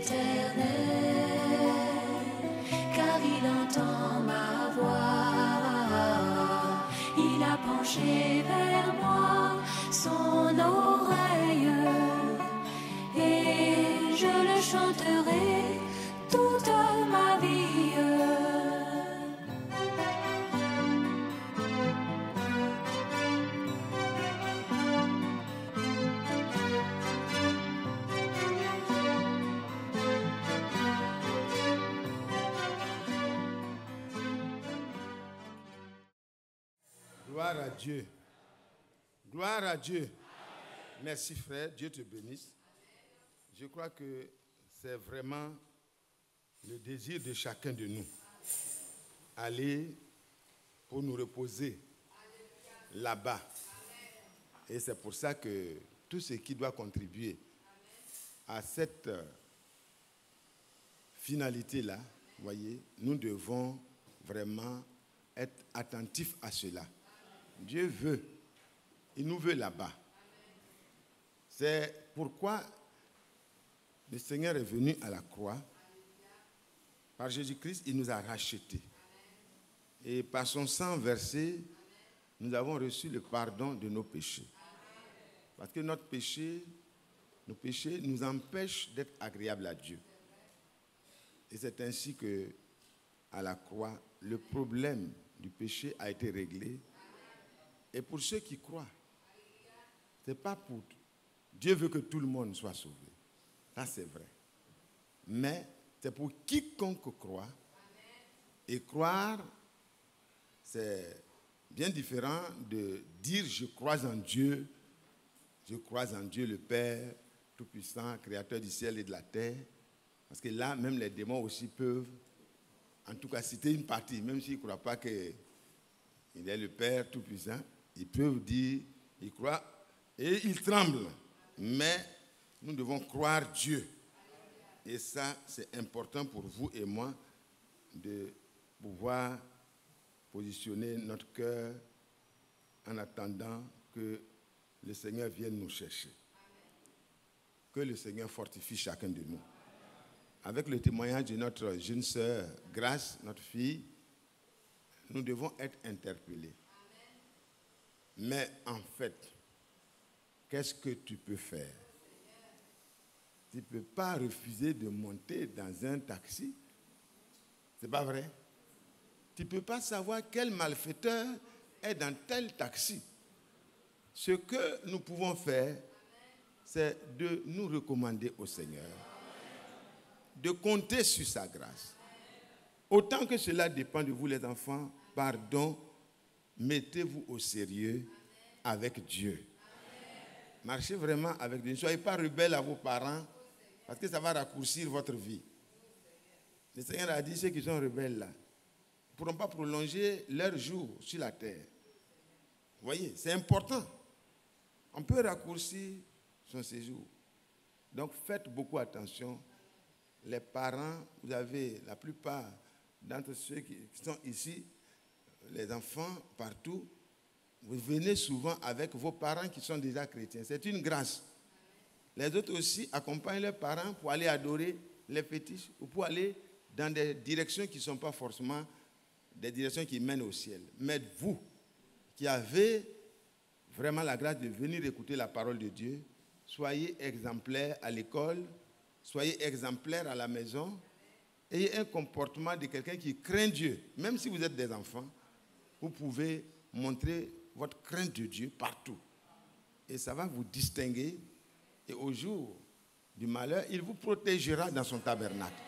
éternel, car il entend ma voix. Il a penché vers moi son oreille, et je le chanterai toute ma vie. Gloire à Dieu. Gloire à Dieu. Merci frère, Dieu te bénisse. Je crois que c'est vraiment le désir de chacun de nous. Aller pour nous reposer là-bas. Et c'est pour ça que tout ce qui doit contribuer à cette finalité-là, voyez, nous devons vraiment être attentifs à cela. Dieu veut, il nous veut là-bas. C'est pourquoi le Seigneur est venu à la croix. Par Jésus-Christ, il nous a rachetés. Et par son sang versé, nous avons reçu le pardon de nos péchés. Parce que nos péchés nous empêchent d'être agréables à Dieu. Et c'est ainsi que, à la croix, le problème du péché a été réglé. Et pour ceux qui croient, ce n'est pas pour... Dieu veut que tout le monde soit sauvé. Ça, c'est vrai. Mais c'est pour quiconque croit. Et croire, c'est bien différent de dire « je crois en Dieu ». Je crois en Dieu le Père Tout-Puissant, Créateur du ciel et de la terre. Parce que là, même les démons aussi peuvent, en tout cas, citer une partie, même s'ils ne croient pas qu'il est le Père Tout-Puissant. Ils peuvent dire, ils croient et ils tremblent. Mais nous devons croire Dieu. Et ça, c'est important pour vous et moi de pouvoir positionner notre cœur en attendant que le Seigneur vienne nous chercher. Que le Seigneur fortifie chacun de nous. Avec le témoignage de notre jeune sœur Grâce, notre fille, nous devons être interpellés. Mais en fait, qu'est-ce que tu peux faire? Tu ne peux pas refuser de monter dans un taxi. C'est pas vrai? Tu ne peux pas savoir quel malfaiteur est dans tel taxi. Ce que nous pouvons faire, c'est de nous recommander au Seigneur, de compter sur sa grâce. Autant que cela dépend de vous les enfants, pardon, mettez-vous au sérieux avec Dieu. Marchez vraiment avec Dieu. Ne soyez pas rebelles à vos parents parce que ça va raccourcir votre vie. Le Seigneur a dit, ceux qui sont rebelles là ne pourront pas prolonger leur jour sur la terre. Vous voyez, c'est important. On peut raccourcir son séjour. Donc faites beaucoup attention. Les parents, vous avez la plupart d'entre ceux qui sont ici, les enfants partout, vous venez souvent avec vos parents qui sont déjà chrétiens. C'est une grâce. Les autres aussi accompagnent leurs parents pour aller adorer les fétiches ou pour aller dans des directions qui ne sont pas forcément des directions qui mènent au ciel. Mais vous, qui avez vraiment la grâce de venir écouter la parole de Dieu, soyez exemplaires à l'école, soyez exemplaires à la maison, ayez un comportement de quelqu'un qui craint Dieu. Même si vous êtes des enfants, vous pouvez montrer votre crainte de Dieu partout. Et ça va vous distinguer. Et au jour du malheur, il vous protégera dans son tabernacle.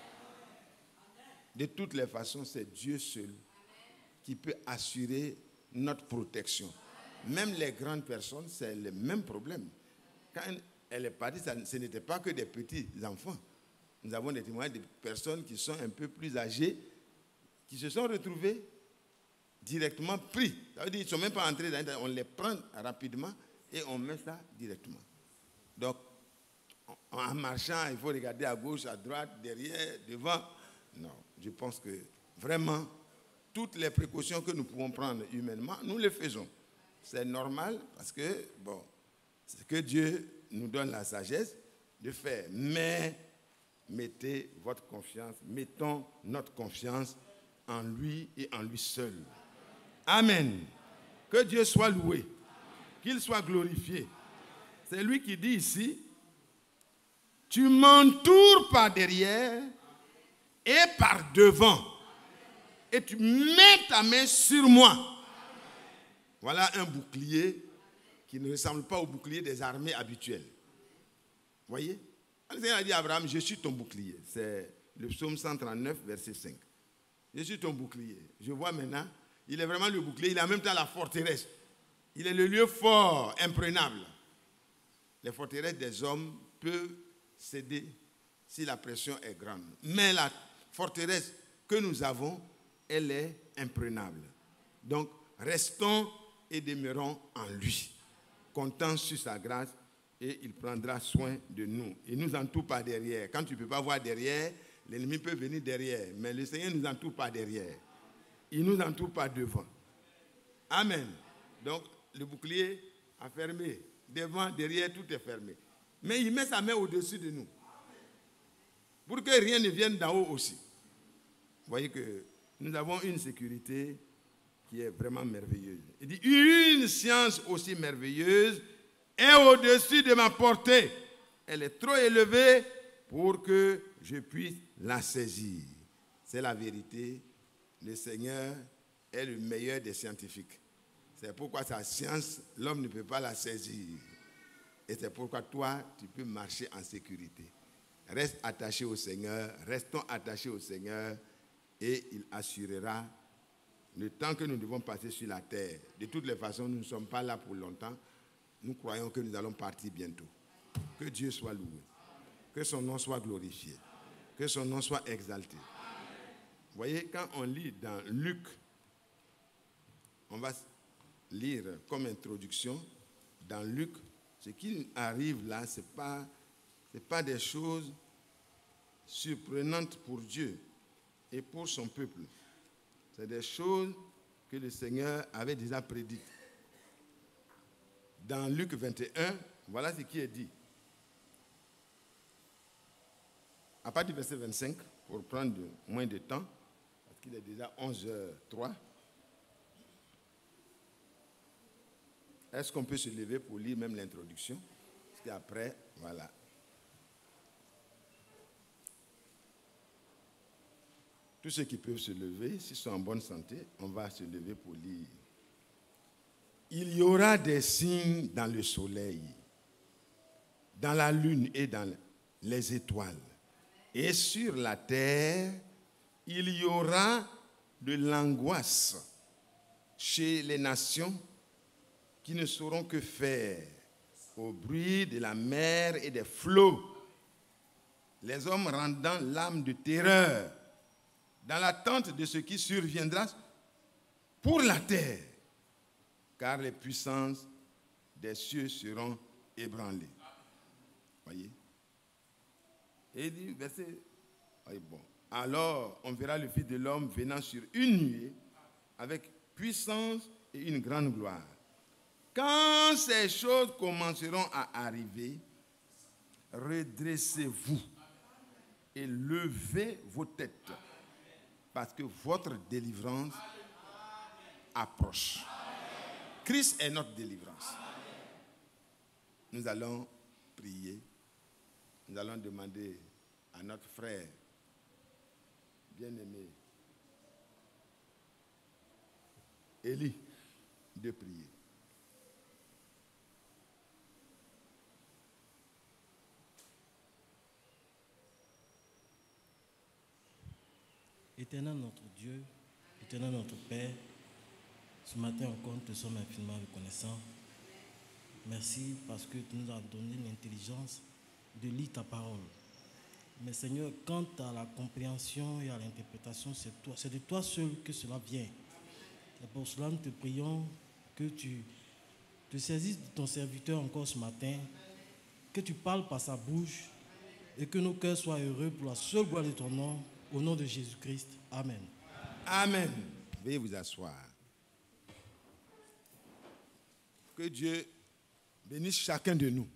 De toutes les façons, c'est Dieu seul qui peut assurer notre protection. Même les grandes personnes, c'est le même problème. Quand elle est partie, ce n'était pas que des petits enfants. Nous avons des témoignages de personnes qui sont un peu plus âgées, qui se sont retrouvées directement pris. Ça veut dire qu'ils ne sont même pas entrés dans... On les prend rapidement et on met ça directement. Donc, en marchant, il faut regarder à gauche, à droite, derrière, devant. Non, je pense que vraiment, toutes les précautions que nous pouvons prendre humainement, nous les faisons. C'est normal parce que, bon, c'est que Dieu nous donne la sagesse de faire. Mais mettez votre confiance, mettons notre confiance en lui et en lui seul. Amen. Que Dieu soit loué, qu'il soit glorifié. C'est lui qui dit ici, tu m'entoures par derrière et par devant, et tu mets ta main sur moi. Voilà un bouclier qui ne ressemble pas au bouclier des armées habituelles. Voyez? Le Seigneur a dit à Abraham, je suis ton bouclier. C'est le psaume 139, verset 5. Je suis ton bouclier. Je vois maintenant, il est vraiment le bouclier, il est en même temps la forteresse. Il est le lieu fort, imprenable. Les forteresses des hommes peuvent céder si la pression est grande. Mais la forteresse que nous avons, elle est imprenable. Donc, restons et demeurons en lui, comptant sur sa grâce, et il prendra soin de nous. Il nous entoure par derrière. Quand tu ne peux pas voir derrière, l'ennemi peut venir derrière. Mais le Seigneur ne nous entoure pas derrière. Il nous entoure par devant. Amen. Donc, le bouclier a fermé. Devant, derrière, tout est fermé. Mais il met sa main au-dessus de nous. Pour que rien ne vienne d'en haut aussi. Vous voyez que nous avons une sécurité qui est vraiment merveilleuse. Il dit, une science aussi merveilleuse est au-dessus de ma portée. Elle est trop élevée pour que je puisse la saisir. C'est la vérité. Le Seigneur est le meilleur des scientifiques. C'est pourquoi sa science, l'homme ne peut pas la saisir. Et c'est pourquoi toi, tu peux marcher en sécurité. Reste attaché au Seigneur, restons attachés au Seigneur et il assurera le temps que nous devons passer sur la terre. De toutes les façons, nous ne sommes pas là pour longtemps. Nous croyons que nous allons partir bientôt. Que Dieu soit loué. Que son nom soit glorifié. Que son nom soit exalté. Vous voyez, quand on lit dans Luc, on va lire comme introduction, dans Luc, ce qui arrive là, ce n'est pas des choses surprenantes pour Dieu et pour son peuple. C'est des choses que le Seigneur avait déjà prédites. Dans Luc 21, voilà ce qui est dit. À partir du verset 25, pour prendre moins de temps, parce qu'il est déjà 11h03, est-ce qu'on peut se lever pour lire même l'introduction? Parce qu'après, voilà. Tous ceux qui peuvent se lever, s'ils sont en bonne santé, on va se lever pour lire. Il y aura des signes dans le soleil, dans la lune et dans les étoiles. Et sur la terre, il y aura de l'angoisse chez les nations qui ne sauront que faire au bruit de la mer et des flots. Les hommes rendant l'âme de terreur dans l'attente de ce qui surviendra pour la terre, car les puissances des cieux seront ébranlées. Voyez? Et il dit, verset, oui, bon. Alors, on verra le Fils de l'homme venant sur une nuée avec puissance et une grande gloire. Quand ces choses commenceront à arriver, redressez-vous et levez vos têtes, parce que votre délivrance approche. Christ est notre délivrance. Nous allons prier. Nous allons demander à notre frère bien-aimé Élie de prier. Éternel notre Dieu, éternel notre Père, ce matin encore nous te sommes infiniment reconnaissants. Merci parce que tu nous as donné l'intelligence de lire ta parole. Mais Seigneur, quant à la compréhension et à l'interprétation, c'est de toi seul que cela vient. C'est pour cela que nous te prions que tu te saisisses de ton serviteur encore ce matin, que tu parles par sa bouche et que nos cœurs soient heureux pour la seule gloire de ton nom, au nom de Jésus-Christ. Amen. Amen. Veuillez vous asseoir. Que Dieu bénisse chacun de nous.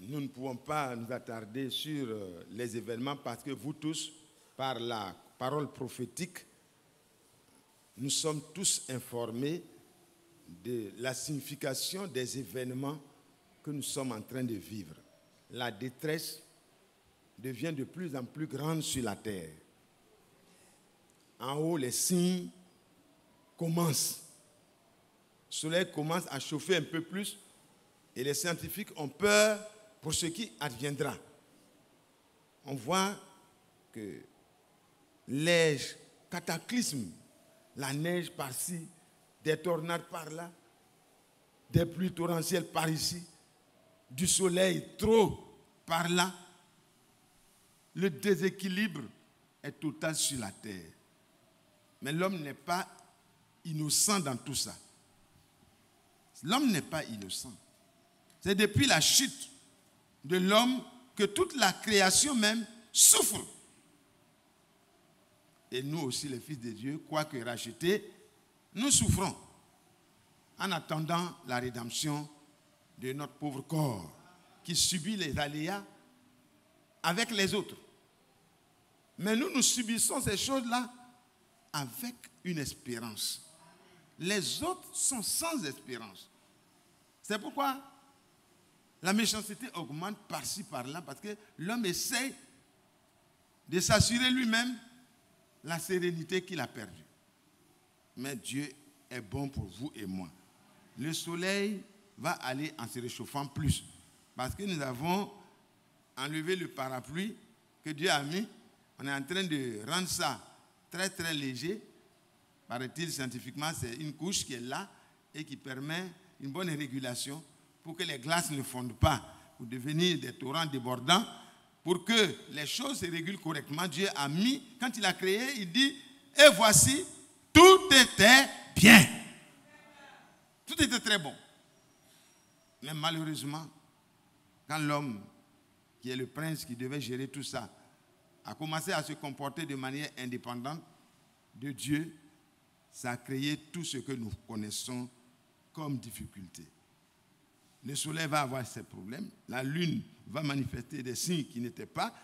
nous ne pouvons pas nous attarder sur les événements parce que vous tous, par la parole prophétique, nous sommes tous informés de la signification des événements que nous sommes en train de vivre. La détresse devient de plus en plus grande sur la terre. En haut, les signes commencent. Le soleil commence à chauffer un peu plus et les scientifiques ont peur pour ce qui adviendra. On voit que les cataclysmes, la neige par-ci, des tornades par-là, des pluies torrentielles par ici, du soleil trop par-là, le déséquilibre est total sur la terre. Mais l'homme n'est pas innocent dans tout ça. L'homme n'est pas innocent. C'est depuis la chute de l'homme que toute la création même souffre. Et nous aussi, les fils de Dieu, quoique rachetés, nous souffrons en attendant la rédemption de notre pauvre corps qui subit les aléas avec les autres. Mais nous subissons ces choses-là avec une espérance. Les autres sont sans espérance. C'est pourquoi la méchanceté augmente par-ci, par-là, parce que l'homme essaie de s'assurer lui-même la sérénité qu'il a perdue. Mais Dieu est bon pour vous et moi. Le soleil va aller en se réchauffant plus, parce que nous avons enlevé le parapluie que Dieu a mis. On est en train de rendre ça très très léger. Paraît-il scientifiquement, c'est une couche qui est là et qui permet une bonne régulation pour que les glaces ne fondent pas, pour devenir des torrents débordants, pour que les choses se régulent correctement. Dieu a mis, quand il a créé, il dit, et voici, tout était bien. Tout était très bon. Mais malheureusement, quand l'homme, qui est le prince qui devait gérer tout ça, a commencé à se comporter de manière indépendante de Dieu, ça a créé tout ce que nous connaissons comme difficulté. Le soleil va avoir ses problèmes, la lune va manifester des signes qui n'étaient pas,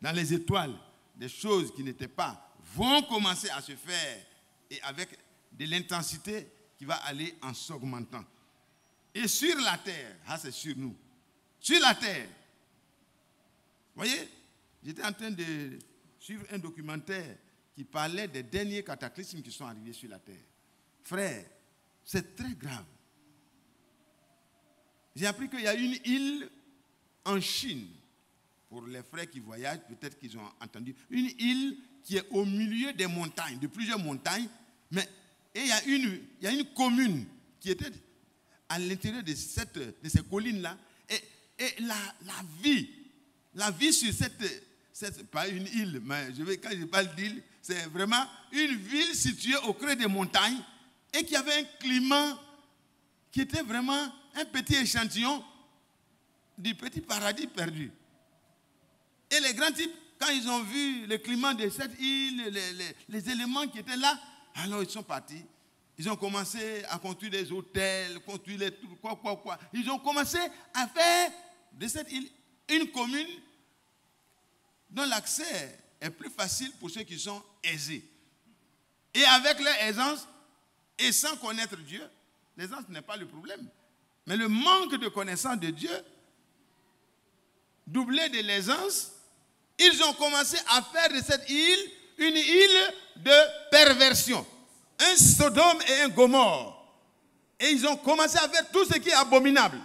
dans les étoiles, des choses qui n'étaient pas vont commencer à se faire et avec de l'intensité qui va aller en s'augmentant. Et sur la terre, c'est sur nous, sur la terre, vous voyez, j'étais en train de suivre un documentaire qui parlait des derniers cataclysmes qui sont arrivés sur la terre. Frère, c'est très grave. J'ai appris qu'il y a une île en Chine, pour les frères qui voyagent, peut-être qu'ils ont entendu, une île qui est au milieu des montagnes, de plusieurs montagnes, et il y a une commune qui était à l'intérieur de ces collines-là, et la vie sur cette pas une île, mais quand je parle d'île, c'est vraiment une ville située au creux des montagnes et qui avait un climat qui était vraiment un petit échantillon du petit paradis perdu. Et les grands types, quand ils ont vu le climat de cette île, les éléments qui étaient là, alors ils sont partis. Ils ont commencé à construire des hôtels, construire les trucs, quoi. Ils ont commencé à faire de cette île une commune dont l'accès est plus facile pour ceux qui sont aisés. Et avec leur aisance, et sans connaître Dieu, l'aisance n'est pas le problème. Mais le manque de connaissance de Dieu, doublé de l'aisance, ils ont commencé à faire de cette île une île de perversion. Un Sodome et un Gomorre. Et ils ont commencé à faire tout ce qui est abominable.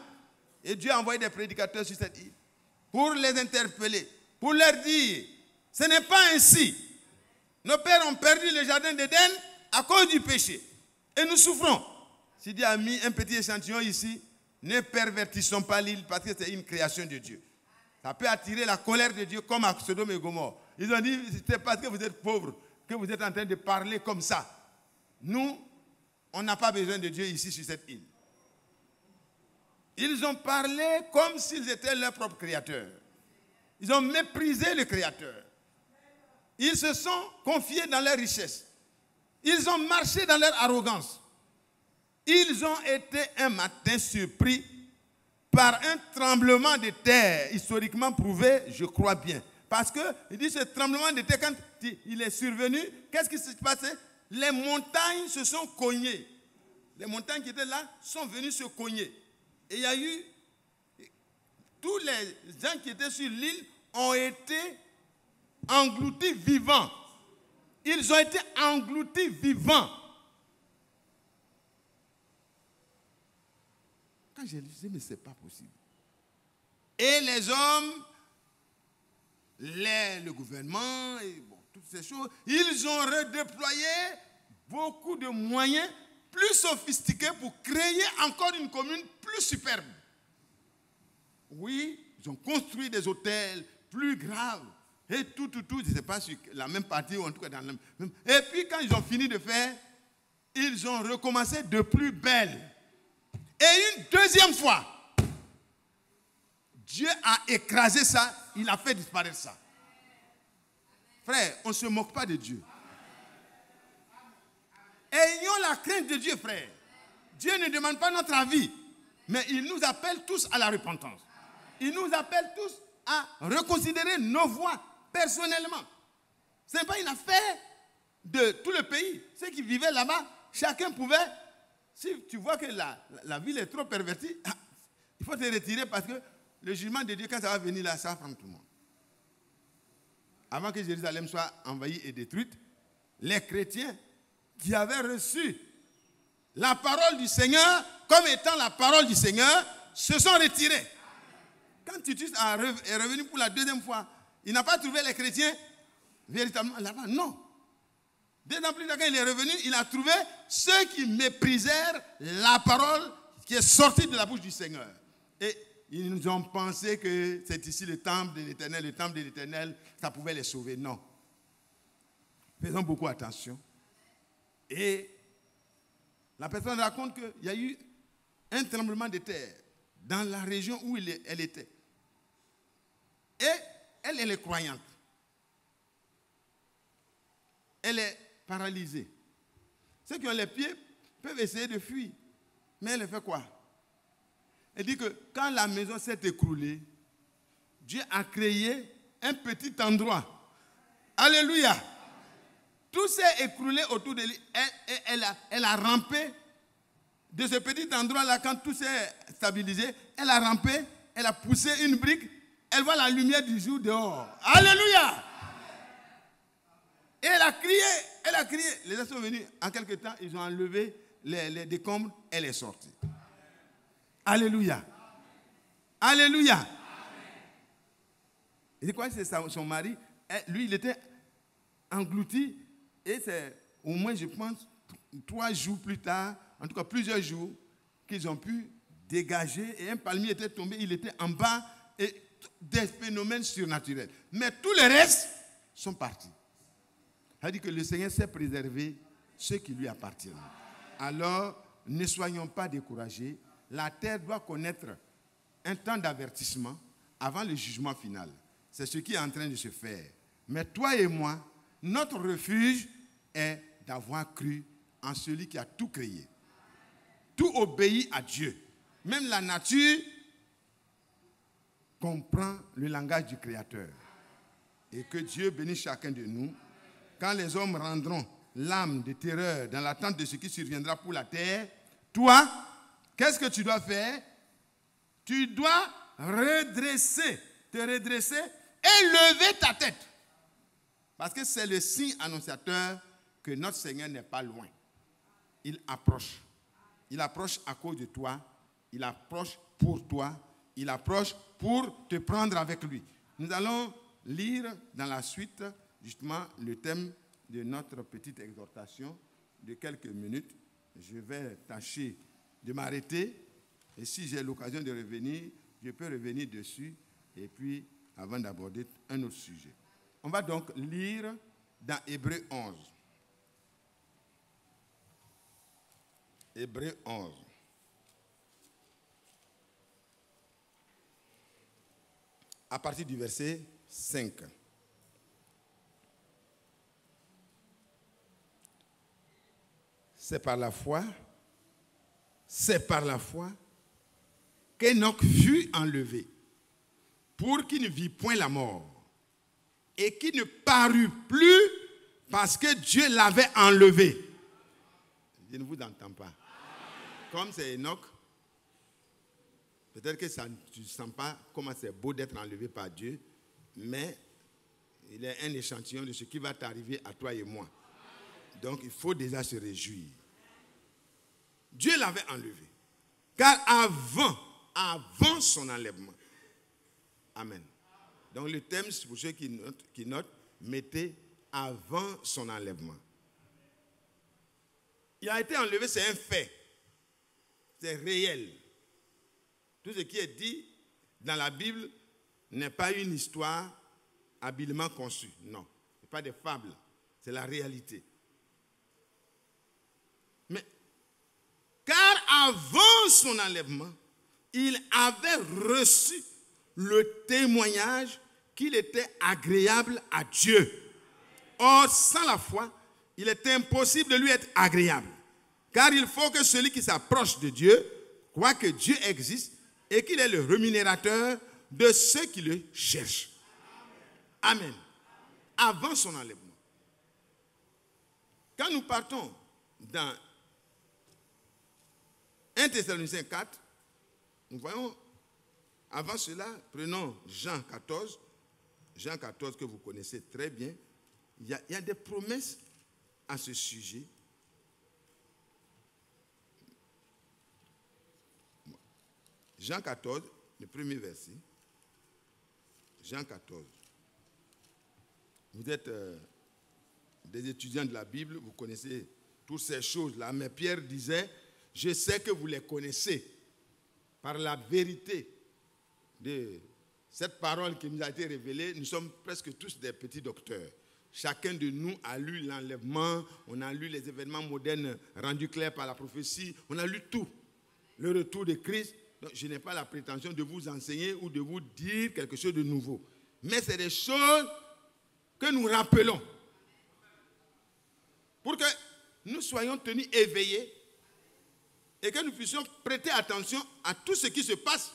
Et Dieu a envoyé des prédicateurs sur cette île pour les interpeller, pour leur dire, ce n'est pas ainsi. Nos pères ont perdu le jardin d'Éden à cause du péché. Et nous souffrons. Si Dieu a mis un petit échantillon ici, ne pervertissons pas l'île parce que c'est une création de Dieu. Ça peut attirer la colère de Dieu comme à Sodome et Gomorre. Ils ont dit, c'est parce que vous êtes pauvres que vous êtes en train de parler comme ça. Nous, on n'a pas besoin de Dieu ici sur cette île. Ils ont parlé comme s'ils étaient leurs propres créateurs. Ils ont méprisé le Créateur. Ils se sont confiés dans leur richesse. Ils ont marché dans leur arrogance. Ils ont été un matin surpris par un tremblement de terre, historiquement prouvé, je crois bien. Parce que, il dit, ce tremblement de terre, quand il est survenu, qu'est-ce qui s'est passé? Les montagnes se sont cognées. Les montagnes qui étaient là sont venues se cogner. Et il y a eu, tous les gens qui étaient sur l'île ont été engloutis vivants. Ils ont été engloutis vivants. Quand j'ai lu, je me dis, mais ce n'est pas possible. Et les hommes, le gouvernement, et bon, toutes ces choses, ils ont redéployé beaucoup de moyens plus sophistiqués pour créer encore une commune plus superbe. Oui, ils ont construit des hôtels plus graves. Et tout, je ne sais pas sur la même partie ou en tout cas dans la même. Et puis quand ils ont fini de faire, ils ont recommencé de plus belle. Et une deuxième fois, Dieu a écrasé ça, il a fait disparaître ça. Frère, on ne se moque pas de Dieu. Ayons la crainte de Dieu, frère. Dieu ne demande pas notre avis, mais il nous appelle tous à la repentance. Il nous appelle tous à reconsidérer nos voies personnellement. Ce n'est pas une affaire de tout le pays. Ceux qui vivaient là-bas, chacun pouvait, si tu vois que la ville est trop pervertie, il faut te retirer parce que le jugement de Dieu, quand ça va venir là, ça va prendre tout le monde. Avant que Jérusalem soit envahie et détruite, les chrétiens qui avaient reçu la parole du Seigneur comme étant la parole du Seigneur se sont retirés. Quand Titus est revenu pour la deuxième fois, il n'a pas trouvé les chrétiens véritablement là-bas. Non. 2 ans plus tard, quand il est revenu, il a trouvé ceux qui méprisèrent la parole qui est sortie de la bouche du Seigneur. Et ils nous ont pensé que c'est ici le temple de l'Éternel, ça pouvait les sauver. Non. Faisons beaucoup attention. Et la personne raconte qu'il y a eu un tremblement de terre dans la région où elle était. Et elle est croyante. Elle est paralysée. Ceux qui ont les pieds peuvent essayer de fuir. Mais elle fait quoi? Elle dit que quand la maison s'est écroulée, Dieu a créé un petit endroit. Alléluia. Tout s'est écroulé autour de lui. Elle a rampé de ce petit endroit-là. Quand tout s'est stabilisé, elle a rampé, elle a poussé une brique. Elle voit la lumière du jour dehors. Alléluia. Et elle a crié. Les gens sont venus. En quelque temps, ils ont enlevé les décombres. Elle est sortie. Alléluia. Alléluia. Et quoi, c'est son mari. Lui, il était englouti. Et c'est au moins, je pense, 3 jours plus tard, en tout cas plusieurs jours, qu'ils ont pu dégager. Et un palmier était tombé, il était en bas. Et des phénomènes surnaturels. Mais tous les restes sont partis. Ça dit que le Seigneur sait préserver ceux qui lui appartiennent. Alors, ne soyons pas découragés. La terre doit connaître un temps d'avertissement avant le jugement final. C'est ce qui est en train de se faire. Mais toi et moi, notre refuge est d'avoir cru en celui qui a tout créé. Tout obéit à Dieu. Même la nature comprend le langage du Créateur. Et que Dieu bénisse chacun de nous. Quand les hommes rendront l'âme de terreur dans l'attente de ce qui surviendra pour la terre, toi, qu'est-ce que tu dois faire? Tu dois te redresser et lever ta tête. Parce que c'est le signe annonciateur que notre Seigneur n'est pas loin. Il approche. Il approche à cause de toi. Il approche pour toi. Il approche pour te prendre avec lui. Nous allons lire dans la suite, justement, le thème de notre petite exhortation de quelques minutes. Je vais tâcher de m'arrêter. Et si j'ai l'occasion de revenir, je peux revenir dessus. Et puis, avant d'aborder un autre sujet. On va donc lire dans Hébreux 11. Hébreux 11. À partir du verset 5. C'est par la foi qu'Enoch fut enlevé, pour qu'il ne vit point la mort, et qu'il ne parut plus parce que Dieu l'avait enlevé. Je ne vous entends pas. Comme c'est Enoch, peut-être que ça, tu ne sens pas comment c'est beau d'être enlevé par Dieu, mais il est un échantillon de ce qui va t'arriver à toi et moi. Donc il faut déjà se réjouir. Dieu l'avait enlevé. Car avant son enlèvement. Amen. Donc le thème, pour ceux qui notent, mettez avant son enlèvement. Il a été enlevé, c'est un fait. C'est réel. Tout ce qui est dit dans la Bible n'est pas une histoire habilement conçue. Non, ce n'est pas des fables. C'est la réalité. Mais, car avant son enlèvement, il avait reçu le témoignage qu'il était agréable à Dieu. Or, sans la foi, il est impossible de lui être agréable. Car il faut que celui qui s'approche de Dieu croit que Dieu existe et qu'il est le rémunérateur de ceux qui le cherchent. Amen. Avant son enlèvement. Quand nous partons dans 1 Thessaloniciens 4, nous voyons, avant cela, prenons Jean 14. Jean 14 que vous connaissez très bien. Il y a des promesses à ce sujet. Jean 14, le premier verset. Jean 14. Vous êtes des étudiants de la Bible, vous connaissez toutes ces choses-là. Mais Pierre disait, je sais que vous les connaissez par la vérité de cette parole qui nous a été révélée. Nous sommes presque tous des petits docteurs. Chacun de nous a lu l'enlèvement, on a lu les événements modernes rendus clairs par la prophétie, on a lu tout. Le retour de Christ. Donc, je n'ai pas la prétention de vous enseigner ou de vous dire quelque chose de nouveau. Mais c'est des choses que nous rappelons. Pour que nous soyons tenus éveillés et que nous puissions prêter attention à tout ce qui se passe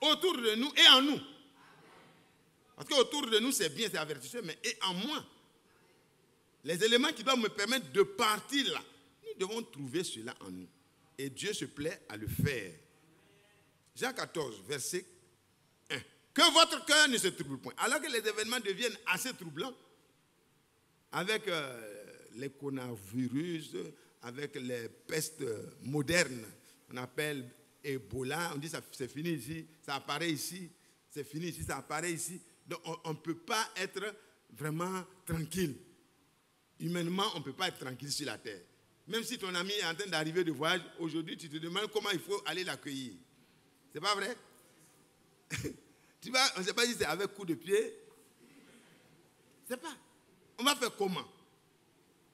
autour de nous et en nous. Parce qu'autour de nous, c'est bien, c'est avertisseur, mais et en moi. Les éléments qui doivent me permettre de partir là, nous devons trouver cela en nous. Et Dieu se plaît à le faire. Jean 14, verset 1. Que votre cœur ne se trouble point. Alors que les événements deviennent assez troublants, avec les coronavirus, avec les pestes modernes, on appelle Ebola, on dit c'est fini ici, ça apparaît ici, c'est fini ici, ça apparaît ici. Donc on ne peut pas être vraiment tranquille. Humainement, on ne peut pas être tranquille sur la terre. Même si ton ami est en train d'arriver de voyage, aujourd'hui, tu te demandes comment il faut aller l'accueillir. C'est pas vrai? On ne sait pas si c'est avec coup de pied. C'est pas. On va faire comment?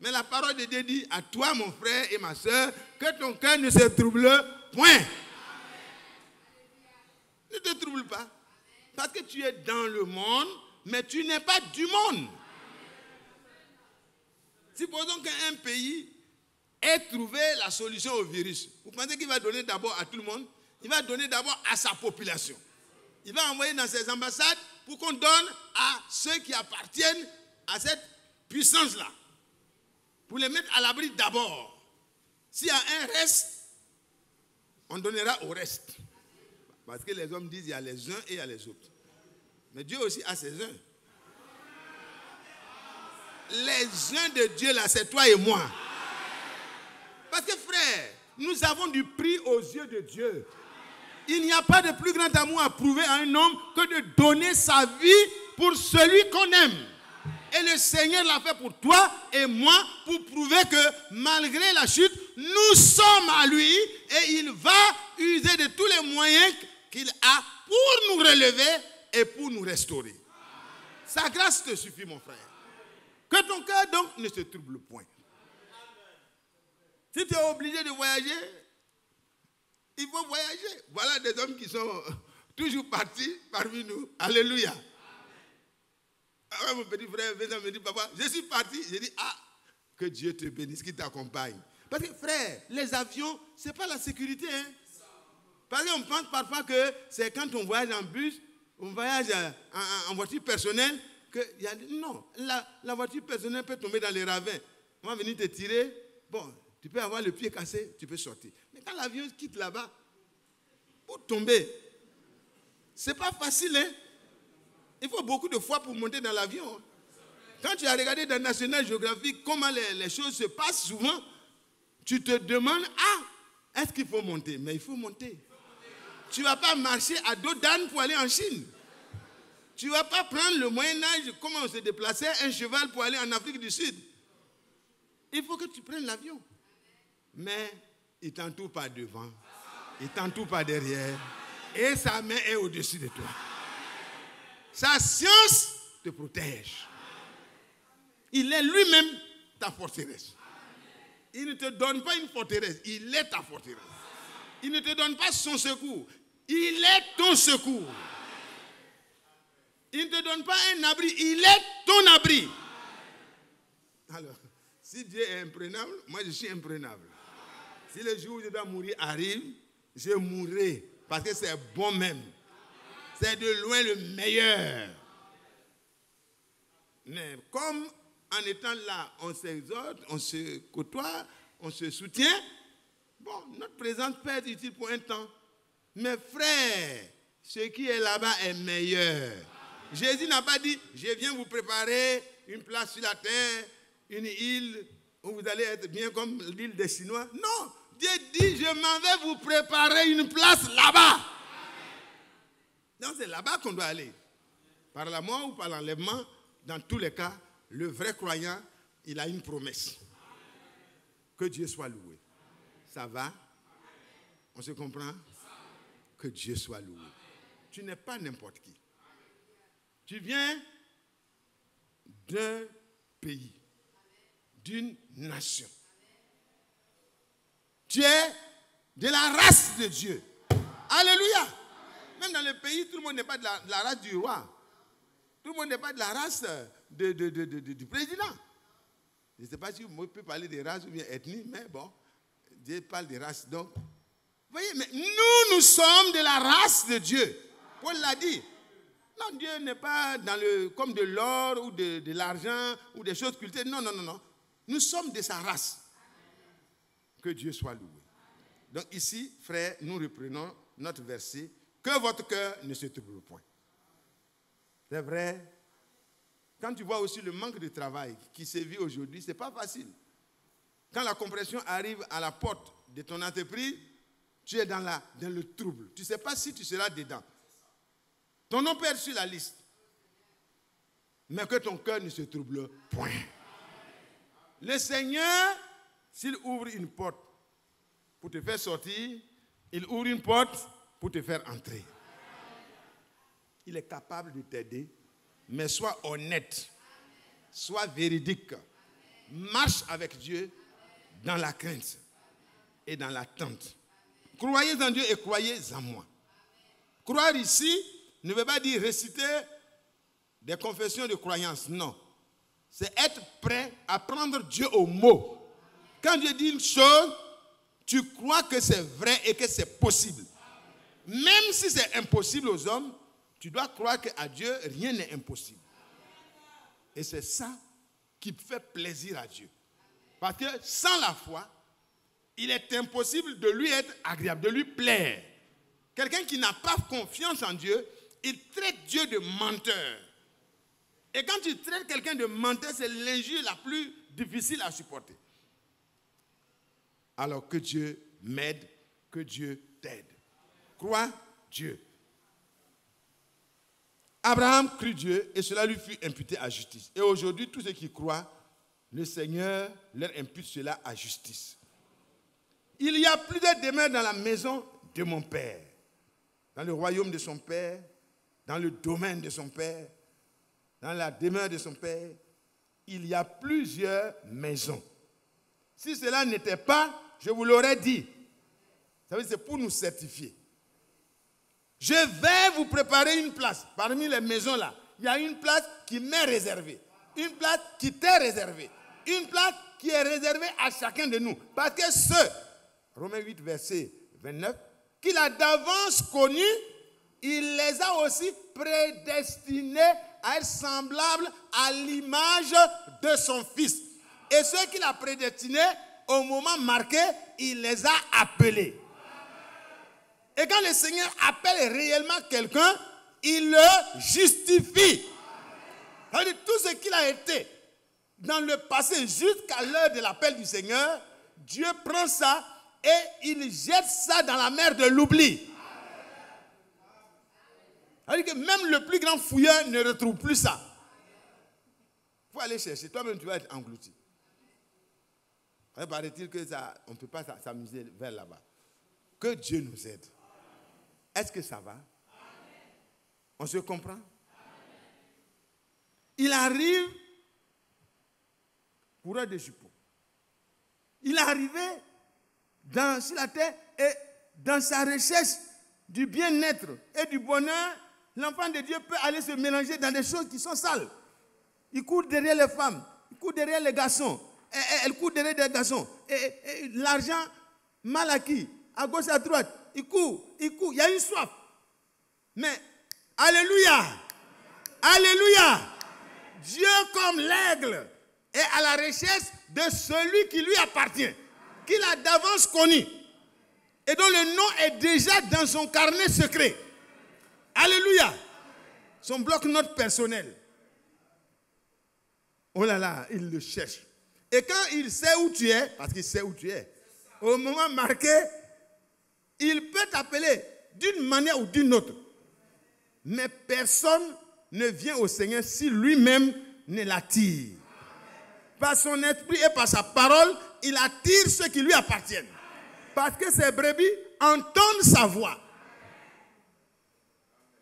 Mais la parole de Dieu dit à toi, mon frère et ma soeur, que ton cœur ne se trouble point. Ne te trouble pas. Parce que tu es dans le monde, mais tu n'es pas du monde. Supposons qu'un pays ait trouvé la solution au virus. Vous pensez qu'il va donner d'abord à tout le monde? Il va donner d'abord à sa population. Il va envoyer dans ses ambassades pour qu'on donne à ceux qui appartiennent à cette puissance-là. Pour les mettre à l'abri d'abord. S'il y a un reste, on donnera au reste. Parce que les hommes disent qu'il y a les uns et il y a les autres. Mais Dieu aussi a ses uns. Les uns de Dieu là, c'est toi et moi. Parce que frère, nous avons du prix aux yeux de Dieu. Il n'y a pas de plus grand amour à prouver à un homme que de donner sa vie pour celui qu'on aime. Et le Seigneur l'a fait pour toi et moi pour prouver que malgré la chute, nous sommes à lui et il va user de tous les moyens qu'il a pour nous relever et pour nous restaurer. Sa grâce te suffit, mon frère. Que ton cœur donc ne se trouble point. Si tu es obligé de voyager, il faut voyager. Voilà des hommes qui sont toujours partis parmi nous. Alléluia. Alors mon petit frère Vincent me dit, papa, je suis parti. Je dis, ah, que Dieu te bénisse, qu'il t'accompagne. Parce que frère, les avions, ce n'est pas la sécurité. Hein? Parce qu'on pense parfois que c'est quand on voyage en bus, on voyage en voiture personnelle, que non, la voiture personnelle peut tomber dans les ravins. On va venir te tirer, bon, tu peux avoir le pied cassé, tu peux sortir. Mais quand l'avion quitte là-bas, pour tomber, c'est pas facile, hein? Il faut beaucoup de foi pour monter dans l'avion. Quand tu as regardé dans National Geographic comment les choses se passent souvent, tu te demandes, est-ce qu'il faut monter? Mais il faut monter. Tu ne vas pas marcher à dos d'âne pour aller en Chine. Tu ne vas pas prendre le Moyen-Âge, comment on se déplaçait, un cheval pour aller en Afrique du Sud. Il faut que tu prennes l'avion. Mais il ne t'entoure pas devant, il ne t'entoure pas derrière, et sa main est au-dessus de toi. Sa science te protège. Il est lui-même ta forteresse. Il ne te donne pas une forteresse, il est ta forteresse. Il ne te donne pas son secours, il est ton secours. Il ne te donne pas un abri, il est ton abri. Alors, si Dieu est imprenable, moi je suis imprenable. Si le jour où je dois mourir arrive, je mourrai parce que c'est bon même. C'est de loin le meilleur. Mais comme en étant là, on s'exhorte, on se côtoie, on se soutient, bon, notre présence peut être utile pour un temps. Mais frère, ce qui est là-bas est meilleur. Jésus n'a pas dit, je viens vous préparer une place sur la terre, une île où vous allez être bien comme l'île des Chinois. Non, Dieu dit, je m'en vais vous préparer une place là-bas. Donc c'est là-bas qu'on doit aller. Par la mort ou par l'enlèvement, dans tous les cas, le vrai croyant, il a une promesse. Que Dieu soit loué. Ça va? On se comprend? Que Dieu soit loué. Tu n'es pas n'importe qui. Tu viens d'un pays, d'une nation. Tu es de la race de Dieu. Alléluia. Même dans le pays, tout le monde n'est pas de la race du roi. Tout le monde n'est pas de la race du président. Je ne sais pas si vous pouvez parler des races ou bien ethnies, mais bon, Dieu parle des races. Donc, vous voyez, mais nous sommes de la race de Dieu. Paul l'a dit. Non, Dieu n'est pas comme de l'or ou de l'argent ou des choses cultivées. Non, non, non, non. Nous sommes de sa race. Que Dieu soit loué. Donc ici, frères, nous reprenons notre verset. Que votre cœur ne se trouble point. C'est vrai. Quand tu vois aussi le manque de travail qui se vit aujourd'hui, ce n'est pas facile. Quand la compression arrive à la porte de ton entreprise, tu es dans le trouble. Tu ne sais pas si tu seras dedans. Ton nom peut être sur la liste. Mais que ton cœur ne se trouble point. Le Seigneur, s'il ouvre une porte pour te faire sortir, il ouvre une porte pour te faire entrer. Il est capable de t'aider, mais sois honnête, sois véridique. Marche avec Dieu dans la crainte et dans l'attente. Croyez en Dieu et croyez en moi. Croire ici ne veut pas dire réciter des confessions de croyance, non. C'est être prêt à prendre Dieu au mot. Quand Dieu dit une chose, tu crois que c'est vrai et que c'est possible. Même si c'est impossible aux hommes, tu dois croire qu'à Dieu, rien n'est impossible. Et c'est ça qui fait plaisir à Dieu. Parce que sans la foi, il est impossible de lui être agréable, de lui plaire. Quelqu'un qui n'a pas confiance en Dieu, il traite Dieu de menteur. Et quand tu traites quelqu'un de menteur, c'est l'injure la plus difficile à supporter. Alors que Dieu m'aide, que Dieu t'aide. Crois Dieu. Abraham crut Dieu et cela lui fut imputé à justice. Et aujourd'hui, tous ceux qui croient, le Seigneur leur impute cela à justice. Il y a plusieurs demeures dans la maison de mon Père. Dans le royaume de son Père, dans le domaine de son Père, dans la demeure de son Père, il y a plusieurs maisons. Si cela n'était pas, je vous l'aurais dit. Ça veut dire c'est pour nous certifier. Je vais vous préparer une place. Parmi les maisons là, il y a une place qui m'est réservée. Une place qui t'est réservée. Une place qui est réservée à chacun de nous. Parce que Romains 8, verset 29, qu'il a d'avance connus, il les a aussi prédestinés à être semblables à l'image de son Fils. Et ceux qu'il a prédestinés, au moment marqué, il les a appelés. Et quand le Seigneur appelle réellement quelqu'un, il le justifie. C'est-à-dire, tout ce qu'il a été dans le passé jusqu'à l'heure de l'appel du Seigneur, Dieu prend ça et il jette ça dans la mer de l'oubli. C'est-à-dire que même le plus grand fouilleur ne retrouve plus ça. Il faut aller chercher. Toi-même, tu vas être englouti. Paraît-il que ça, on ne peut pas s'amuser vers là-bas. Que Dieu nous aide. Est-ce que ça va? On se comprend? Il arrive coureur de jupons. Il est arrivé sur la terre et dans sa recherche du bien-être et du bonheur, l'enfant de Dieu peut aller se mélanger dans des choses qui sont sales. Il court derrière les femmes, il court derrière les garçons, elle court derrière des garçons. Et l'argent mal acquis, à gauche et à droite, il court, il y a une soif. Mais, alléluia, alléluia, Dieu comme l'aigle est à la recherche de celui qui lui appartient, qu'il a d'avance connu et dont le nom est déjà dans son carnet secret. Alléluia. Son bloc-notes personnel. Oh là là, il le cherche. Et quand il sait où tu es, parce qu'il sait où tu es, au moment marqué, il peut t'appeler d'une manière ou d'une autre. Mais personne ne vient au Seigneur si lui-même ne l'attire. Par son esprit et par sa parole, il attire ceux qui lui appartiennent. Parce que ces brebis entendent sa voix.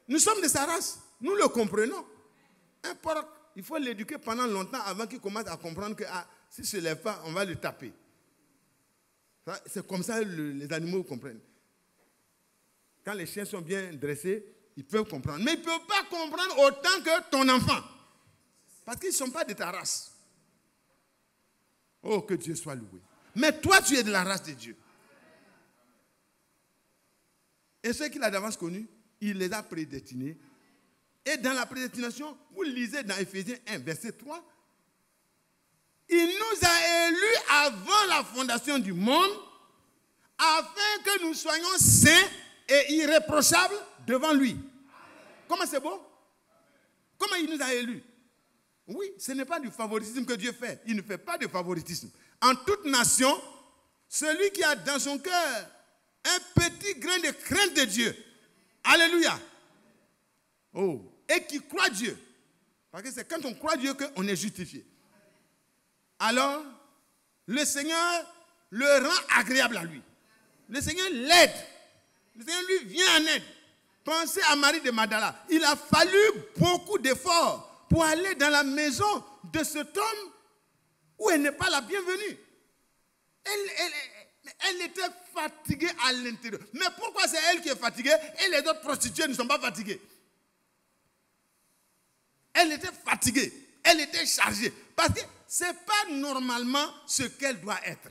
Nous sommes de sa race, nous le comprenons. Importe, il faut l'éduquer pendant longtemps avant qu'il commence à comprendre que s'il ne se lève pas, on va le taper. C'est comme ça que les animaux comprennent. Quand les chiens sont bien dressés, ils peuvent comprendre. Mais ils ne peuvent pas comprendre autant que ton enfant. Parce qu'ils ne sont pas de ta race. Oh, que Dieu soit loué. Mais toi, tu es de la race de Dieu. Et ceux qu'il a d'avance connus, il les a prédestinés. Et dans la prédestination, vous lisez dans Éphésiens 1, verset 3, il nous a élus avant la fondation du monde, afin que nous soyons saints et irréprochables devant lui. Comment c'est beau? Comment il nous a élus? Oui, ce n'est pas du favoritisme que Dieu fait. Il ne fait pas de favoritisme. En toute nation, celui qui a dans son cœur un petit grain de crainte de Dieu. Alléluia. Oh, et qui croit Dieu. Parce que c'est quand on croit Dieu qu'on est justifié. Alors, le Seigneur le rend agréable à lui. Le Seigneur l'aide. Le Seigneur lui vient en aide. Pensez à Marie de Magdala. Il a fallu beaucoup d'efforts pour aller dans la maison de cet homme où elle n'est pas la bienvenue. Elle était fatiguée à l'intérieur. Mais pourquoi c'est elle qui est fatiguée et les autres prostituées ne sont pas fatiguées? Elle était fatiguée. Elle était chargée. Parce que ce n'est pas normalement ce qu'elle doit être.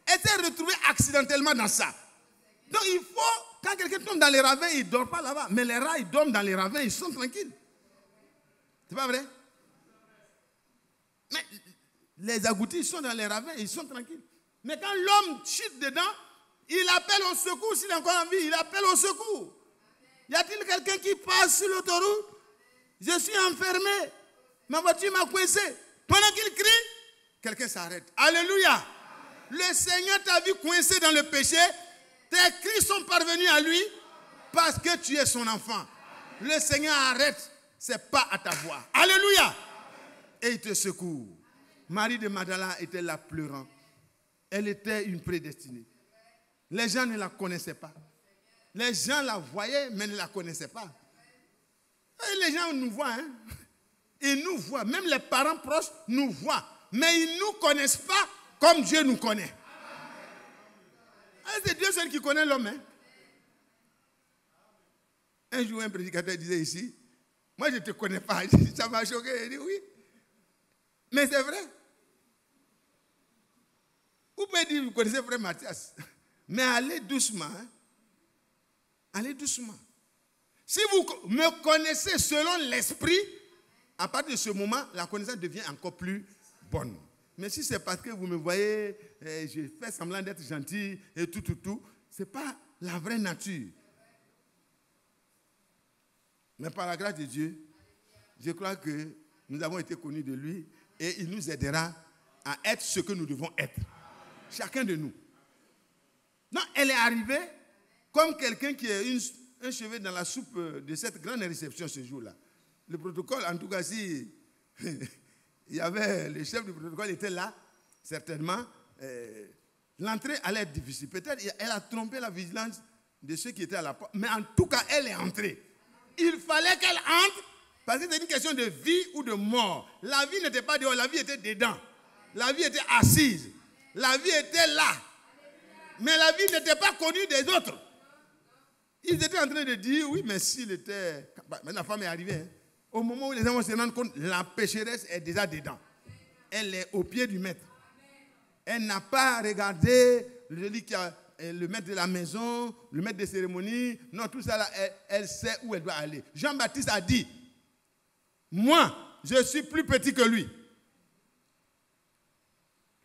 Elle s'est retrouvée accidentellement dans ça. Donc il faut, quand quelqu'un tombe dans les ravins, il ne dort pas là-bas. Mais les rats, ils dorment dans les ravins, ils sont tranquilles. C'est pas vrai? Mais les agoutis, ils sont dans les ravins, ils sont tranquilles. Mais quand l'homme chute dedans, il appelle au secours, s'il est encore en vie, il appelle au secours. Y a-t-il quelqu'un qui passe sur l'autoroute? Je suis enfermé. Ma voiture m'a coincé. Pendant qu'il crie, quelqu'un s'arrête. Alléluia. Le Seigneur t'a vu coincé dans le péché. Tes cris sont parvenus à lui parce que tu es son enfant. Le Seigneur arrête ses pas à ta voix. Alléluia. Et il te secourt. Marie de Magdala était là pleurant. Elle était une prédestinée. Les gens ne la connaissaient pas. Les gens la voyaient mais ne la connaissaient pas. Et les gens nous voient. Hein? Ils nous voient. Même les parents proches nous voient. Mais ils ne nous connaissent pas comme Dieu nous connaît. C'est Dieu seul qui connaît l'homme. Hein? Un jour, un prédicateur disait ici, moi je ne te connais pas. Ça m'a choqué. Il dit oui. Mais c'est vrai. Vous pouvez dire, vous connaissez frère Mathias. Mais allez doucement. Hein? allez doucement. Si vous me connaissez selon l'esprit, à partir de ce moment, la connaissance devient encore plus bonne. Mais si c'est parce que vous me voyez, je fais semblant d'être gentil et tout, ce n'est pas la vraie nature. Mais par la grâce de Dieu, je crois que nous avons été connus de lui et il nous aidera à être ce que nous devons être. Chacun de nous. Non, elle est arrivée comme quelqu'un qui a un cheveu dans la soupe de cette grande réception ce jour-là. Le protocole, en tout cas, si il y avait le chef du protocole était là, certainement, l'entrée allait être difficile. Peut-être elle a trompé la vigilance de ceux qui étaient à la porte, mais en tout cas, elle est entrée. Il fallait qu'elle entre, parce que c'est une question de vie ou de mort. La vie n'était pas dehors, la vie était dedans. La vie était assise. La vie était là. Mais la vie n'était pas connue des autres. Ils étaient en train de dire, oui, mais s'il était... Mais la femme est arrivée. Hein. Au moment où les gens vont se rendre compte, la pécheresse est déjà dedans. Elle est au pied du maître. Elle n'a pas regardé le maître de la maison, le maître des cérémonies. Non, tout ça, là, elle sait où elle doit aller. Jean-Baptiste a dit, moi, je suis plus petit que lui.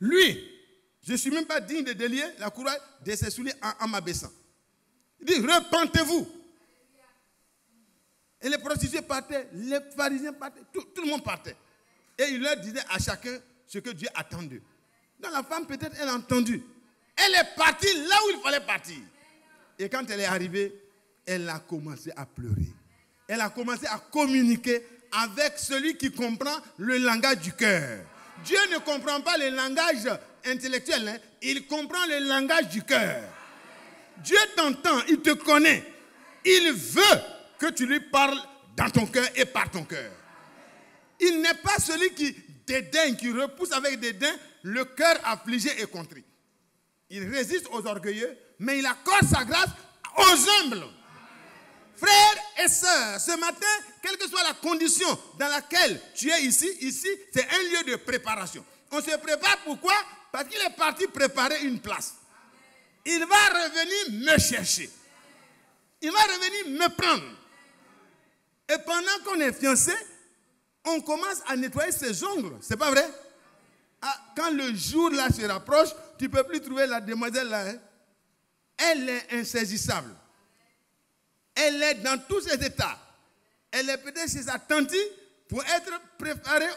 Lui, je ne suis même pas digne de délier la couronne de ses souliers en m'abaissant. Il dit, repentez-vous. Et les prostituées partaient, les pharisiens partaient, tout le monde partait. Et il leur disait à chacun ce que Dieu attend d'eux. Donc la femme, peut-être, elle a entendu. Elle est partie là où il fallait partir. Et quand elle est arrivée, elle a commencé à pleurer. Elle a commencé à communiquer avec celui qui comprend le langage du cœur. Dieu ne comprend pas le langage intellectuel, hein. Il comprend le langage du cœur. Dieu t'entend, il te connaît. Il veut que tu lui parles dans ton cœur et par ton cœur. Il n'est pas celui qui dédaigne, qui repousse avec dédain le cœur affligé et contrit. Il résiste aux orgueilleux, mais il accorde sa grâce aux humbles. Frères et sœurs, ce matin, quelle que soit la condition dans laquelle tu es ici, c'est un lieu de préparation. On se prépare pourquoi? Parce qu'il est parti préparer une place. Il va revenir me chercher. Il va revenir me prendre. Et pendant qu'on est fiancé, on commence à nettoyer ses ongles. C'est pas vrai? Quand le jour là se rapproche, tu ne peux plus trouver la demoiselle là. Hein? Elle est insaisissable. Elle est dans tous ses états. Elle est peut-être chez sa tante pour être préparée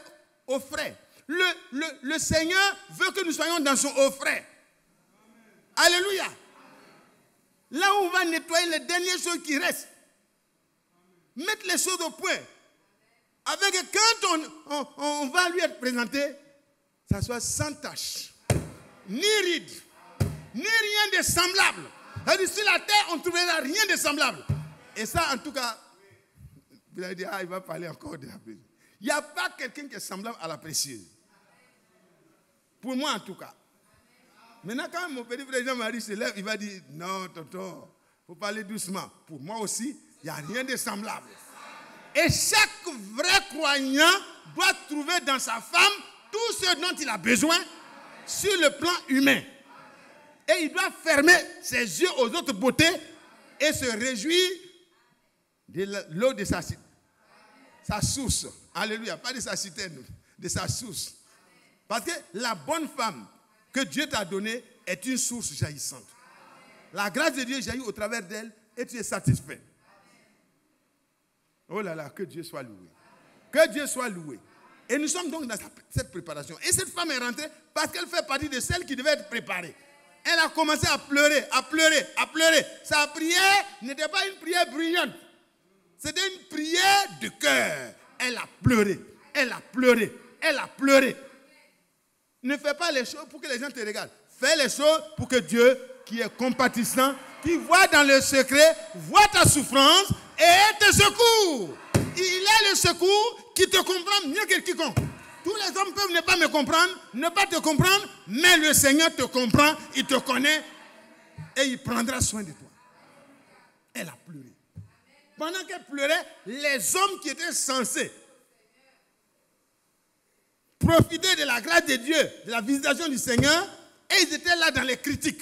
au frais. Le Seigneur veut que nous soyons dans son eau frais. Alléluia. Là où on va nettoyer les dernières choses qui restent. Mettre les choses au point. Avec quand on va lui être présenté, ça soit sans tache, ni ride, ni rien de semblable. Sur la terre, on ne trouvera rien de semblable. Et ça, en tout cas, vous allez dire, il va parler encore de la précieuse. Il n'y a pas quelqu'un qui est semblable à la précieuse. Pour moi, en tout cas. Maintenant, quand mon petit frère Jean-Marie se lève, il va dire, non, tonton, il faut parler doucement. Pour moi aussi, il n'y a rien de semblable. Et chaque vrai croyant doit trouver dans sa femme tout ce dont il a besoin sur le plan humain. Et il doit fermer ses yeux aux autres beautés et se réjouir de l'eau de sa source. Alléluia. Pas de sa citerne, de sa source. Parce que la bonne femme que Dieu t'a donnée est une source jaillissante. La grâce de Dieu jaillit au travers d'elle et tu es satisfait. Oh là là, que Dieu soit loué. Que Dieu soit loué. Et nous sommes donc dans cette préparation. Et cette femme est rentrée parce qu'elle fait partie de celles qui devaient être préparées. Elle a commencé à pleurer, à pleurer, à pleurer. Sa prière n'était pas une prière bruyante. C'était une prière de cœur. Elle a pleuré, elle a pleuré, elle a pleuré. Ne fais pas les choses pour que les gens te regardent. Fais les choses pour que Dieu, qui est compatissant, qui voit dans le secret, voit ta souffrance et te secourt. Il est le secours qui te comprend mieux que quiconque. Tous les hommes peuvent ne pas me comprendre, ne pas te comprendre, mais le Seigneur te comprend, il te connaît et il prendra soin de toi. Elle a pleuré. Pendant qu'elle pleurait, les hommes qui étaient censés profiter de la grâce de Dieu, de la visitation du Seigneur, et ils étaient là dans les critiques.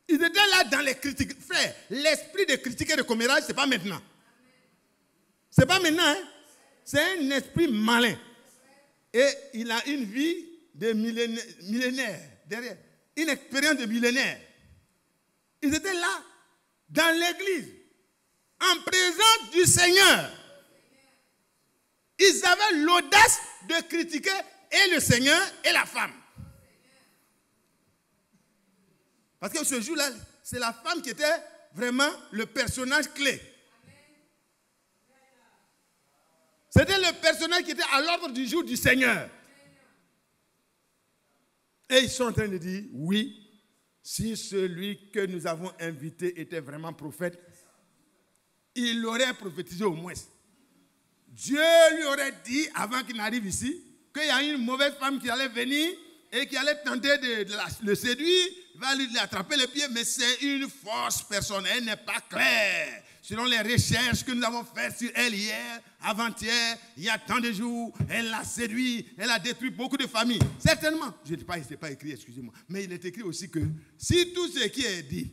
Ils étaient là dans les critiques. Frère, l'esprit de critiquer de commérage, ce n'est pas maintenant. Ce n'est pas maintenant, hein? C'est un esprit malin. Et il a une vie de millénaire derrière. Une expérience de millénaire. Ils étaient là, dans l'église, en présence du Seigneur. Ils avaient l'audace de critiquer et le Seigneur et la femme. Parce que ce jour-là, c'est la femme qui était vraiment le personnage clé. C'était le personnage qui était à l'ordre du jour du Seigneur. Et ils sont en train de dire, oui, si celui que nous avons invité était vraiment prophète, il aurait prophétisé au moins. Dieu lui aurait dit, avant qu'il n'arrive ici, qu'il y a une mauvaise femme qui allait venir et qui allait tenter de le séduire, va lui attraper les pieds, mais c'est une fausse personne, elle n'est pas claire. Selon les recherches que nous avons faites sur elle hier, avant-hier, il y a tant de jours, elle l'a séduit, elle a détruit beaucoup de familles. Certainement, je ne dis pas, il n'est pas écrit, excusez-moi, mais il est écrit aussi que si tout ce qui est dit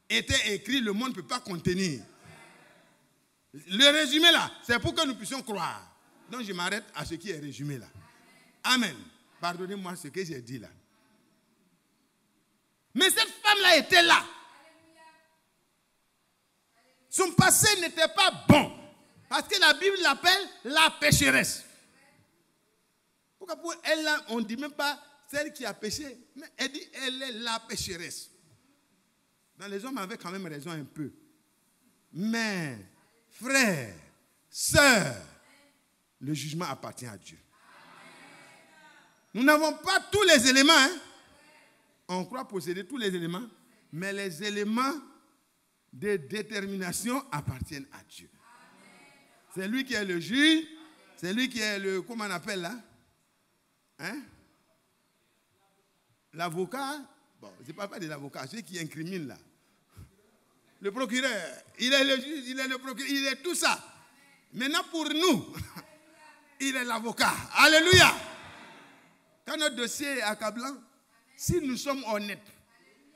était écrit, le monde ne peut pas contenir. Le résumé là, c'est pour que nous puissions croire. Donc je m'arrête à ce qui est résumé là. Amen. Pardonnez-moi ce que j'ai dit là. Mais cette femme-là était là. Son passé n'était pas bon. Parce que la Bible l'appelle la pécheresse. Pourquoi pour elle là, on ne dit même pas celle qui a péché. Mais elle dit elle est la pécheresse. Dans les hommes avaient quand même raison un peu. Mais, frères, sœurs, le jugement appartient à Dieu. Nous n'avons pas tous les éléments. Hein? On croit posséder tous les éléments. Mais les éléments de détermination appartiennent à Dieu. C'est lui qui est le juge. C'est lui qui est le, comment on appelle là? Hein? L'avocat. Bon, je ne parle pas de l'avocat, celui qui incrimine là. Le procureur, il est le juge, il est le procureur, il est tout ça. Maintenant pour nous, il est l'avocat. Alléluia. Quand notre dossier est accablant, si nous sommes honnêtes,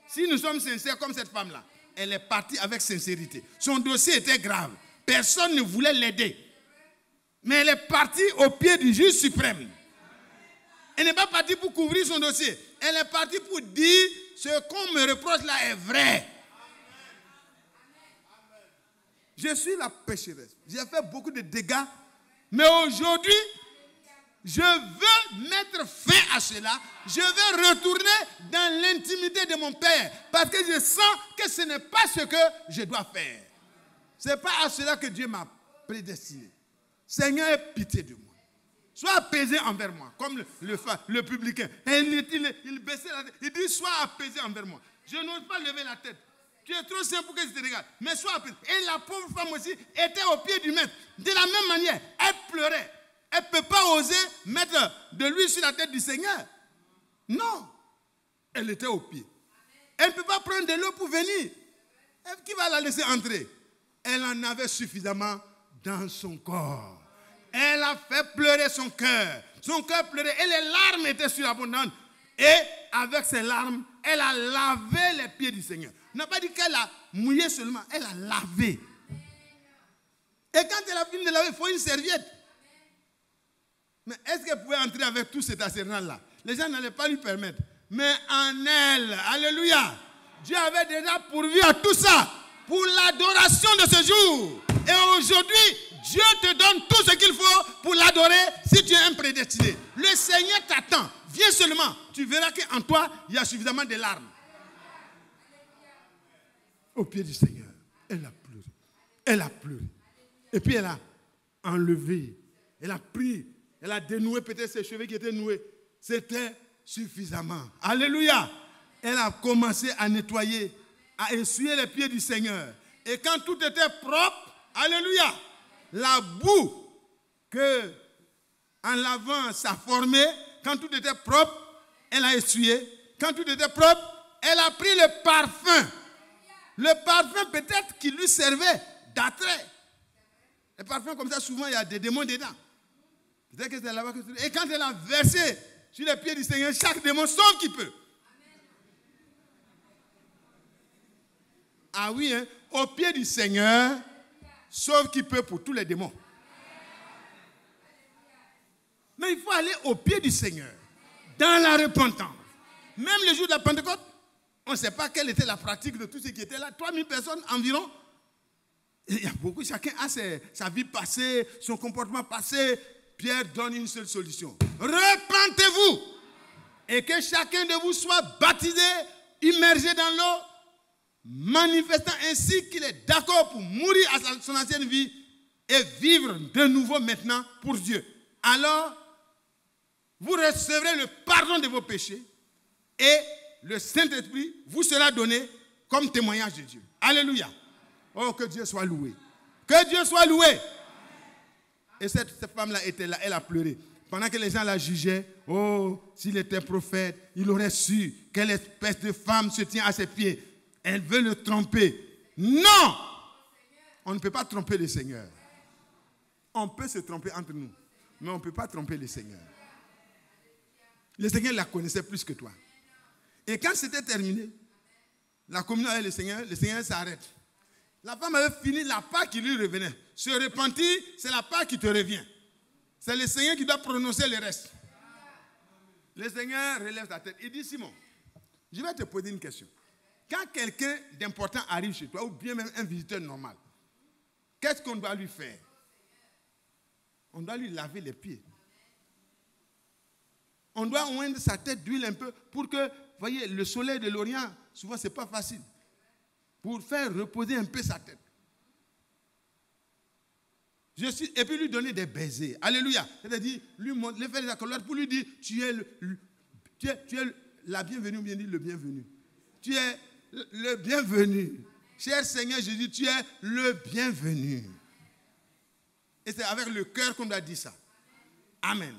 si nous sommes sincères comme cette femme-là, elle est partie avec sincérité. Son dossier était grave. Personne ne voulait l'aider. Mais elle est partie au pied du juge suprême. Elle n'est pas partie pour couvrir son dossier. Elle est partie pour dire ce qu'on me reproche là est vrai. Je suis la pécheresse. J'ai fait beaucoup de dégâts. Mais aujourd'hui, je veux mettre fin à cela. Je veux retourner dans l'intimité de mon Père. Parce que je sens que ce n'est pas ce que je dois faire. Ce n'est pas à cela que Dieu m'a prédestiné. Seigneur, aie pitié de moi. Sois apaisé envers moi. Comme le publicain. Et il baissait la tête. Il dit, sois apaisé envers moi. Je n'ose pas lever la tête. Tu es trop saint pour que je te regarde. Mais sois apaisé. Et la pauvre femme aussi était au pied du maître. De la même manière, elle pleurait. Elle ne peut pas oser mettre de l'huile sur la tête du Seigneur. Non. Elle était au pied. Elle ne peut pas prendre de l'eau pour venir. Qui va la laisser entrer? Elle en avait suffisamment dans son corps. Elle a fait pleurer son cœur. Son cœur pleurait et les larmes étaient surabondantes. Et avec ces larmes, elle a lavé les pieds du Seigneur. On n'a pas dit qu'elle a mouillé seulement, elle a lavé. Et quand elle a fini de laver, il faut une serviette. Mais est-ce qu'elle pouvait entrer avec tout cet arsenal-là? Les gens n'allaient pas lui permettre. Mais en elle, alléluia, Dieu avait déjà pourvu à tout ça pour l'adoration de ce jour. Et aujourd'hui, Dieu te donne tout ce qu'il faut pour l'adorer si tu es un prédestiné. Le Seigneur t'attend. Viens seulement. Tu verras qu'en toi, il y a suffisamment de larmes. Au pied du Seigneur, elle a pleuré. Elle a pleuré. Et puis elle a enlevé. Elle a pris. Elle a dénoué peut-être ses cheveux qui étaient noués. C'était suffisamment. Alléluia. Elle a commencé à nettoyer, à essuyer les pieds du Seigneur. Et quand tout était propre, alléluia, la boue que en lavant ça formait, quand tout était propre, elle a essuyé. Quand tout était propre, elle a pris le parfum. Le parfum peut-être qui lui servait d'attrait. Les parfums comme ça, souvent il y a des démons dedans. Peut-être que c'est là-bas que... Et quand elle a versé sur les pieds du Seigneur, chaque démon sauve qui peut. Ah oui, hein? Au pied du Seigneur, sauf qui peut pour tous les démons. Mais il faut aller au pied du Seigneur, dans la repentance. Même le jour de la Pentecôte, on ne sait pas quelle était la pratique de tous ceux qui étaient là. 3000 personnes environ. Il y a beaucoup, chacun a sa vie passée, son comportement passé. Pierre donne une seule solution. Repentez-vous. Et que chacun de vous soit baptisé, immergé dans l'eau, manifestant ainsi qu'il est d'accord pour mourir à son ancienne vie et vivre de nouveau maintenant pour Dieu. Alors, vous recevrez le pardon de vos péchés et le Saint-Esprit vous sera donné comme témoignage de Dieu. Alléluia. Oh, que Dieu soit loué. Que Dieu soit loué. Et cette femme-là était là, elle a pleuré. Pendant que les gens la jugeaient, oh, s'il était prophète, il aurait su quelle espèce de femme se tient à ses pieds. Elle veut le tromper. Non! On ne peut pas tromper le Seigneur. On peut se tromper entre nous, mais on ne peut pas tromper le Seigneur. Le Seigneur la connaissait plus que toi. Et quand c'était terminé, la communion avec le Seigneur s'arrête. La femme avait fini la part qui lui revenait. Se repentir, c'est la part qui te revient. C'est le Seigneur qui doit prononcer le reste. Le Seigneur relève sa tête. Il dit, Simon, je vais te poser une question. Quand quelqu'un d'important arrive chez toi, ou bien même un visiteur normal, qu'est-ce qu'on doit lui faire? On doit lui laver les pieds. On doit oindre sa tête d'huile un peu pour que, voyez, le soleil de l'Orient, souvent, ce n'est pas facile. Pour faire reposer un peu sa tête. Et puis lui donner des baisers. Alléluia. C'est-à-dire, lui faire des accolades pour lui dire, tu es la bienvenue, ou bien dit le bienvenu. Tu es le bienvenu. Cher Seigneur Jésus, tu es le bienvenu. Et c'est avec le cœur qu'on doit dire ça. Amen.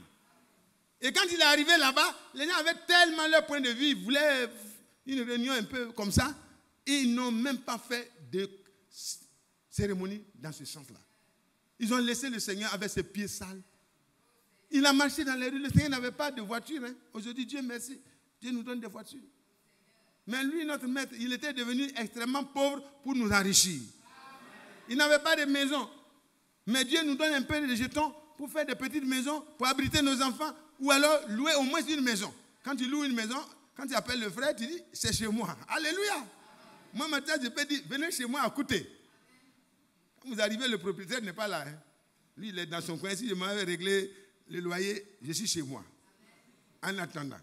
Et quand il est arrivé là-bas, les gens avaient tellement leur point de vue, ils voulaient une réunion un peu comme ça. Ils n'ont même pas fait de cérémonie dans ce sens-là. Ils ont laissé le Seigneur avec ses pieds sales. Il a marché dans les rues. Le Seigneur n'avait pas de voiture. Hein. Aujourd'hui, Dieu merci. Dieu nous donne des voitures. Mais lui, notre maître, il était devenu extrêmement pauvre pour nous enrichir. Il n'avait pas de maison. Mais Dieu nous donne un peu de jetons pour faire des petites maisons, pour abriter nos enfants, ou alors louer au moins une maison. Quand tu loues une maison, quand tu appelles le frère, tu dis, c'est chez moi. Alléluia. Moi, maintenant, je peux dire, venez chez moi à côté. Quand vous arrivez, le propriétaire n'est pas là. Hein. Lui, il est dans son coin. Si je m'avais réglé le loyer, je suis chez moi. En attendant.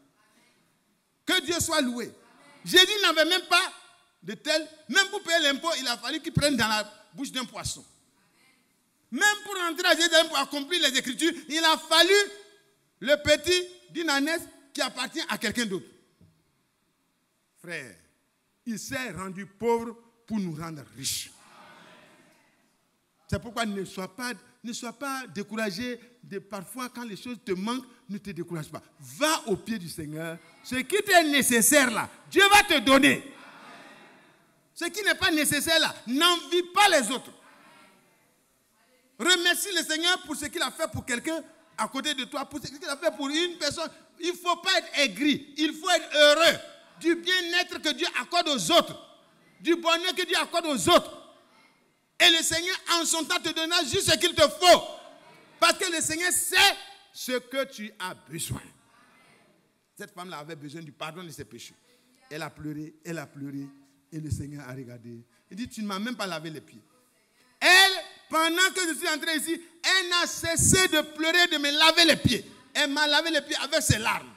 Que Dieu soit loué. Jésus n'avait même pas de tel. Même pour payer l'impôt, il a fallu qu'il prenne dans la bouche d'un poisson. Même pour rentrer à Jérusalem pour accomplir les Écritures, il a fallu le petit d'une ânesse qui appartient à quelqu'un d'autre. Frère, il s'est rendu pauvre pour nous rendre riches. C'est pourquoi ne sois pas découragé. Parfois, quand les choses te manquent, ne te décourage pas. Va au pied du Seigneur. Ce qui t'est nécessaire là, Dieu va te donner. Ce qui n'est pas nécessaire là, n'envie pas les autres. Remercie le Seigneur pour ce qu'il a fait pour quelqu'un à côté de toi, pour ce qu'il a fait pour une personne. Il ne faut pas être aigri, il faut être heureux du bien-être que Dieu accorde aux autres, du bonheur que Dieu accorde aux autres. Et le Seigneur, en son temps, te donnera juste ce qu'il te faut. Parce que le Seigneur sait ce que tu as besoin. Cette femme-là avait besoin du pardon de ses péchés. Elle a pleuré, et le Seigneur a regardé. Il dit, tu ne m'as même pas lavé les pieds. Elle, pendant que je suis entré ici, elle n'a cessé de pleurer, de me laver les pieds. Elle m'a lavé les pieds avec ses larmes.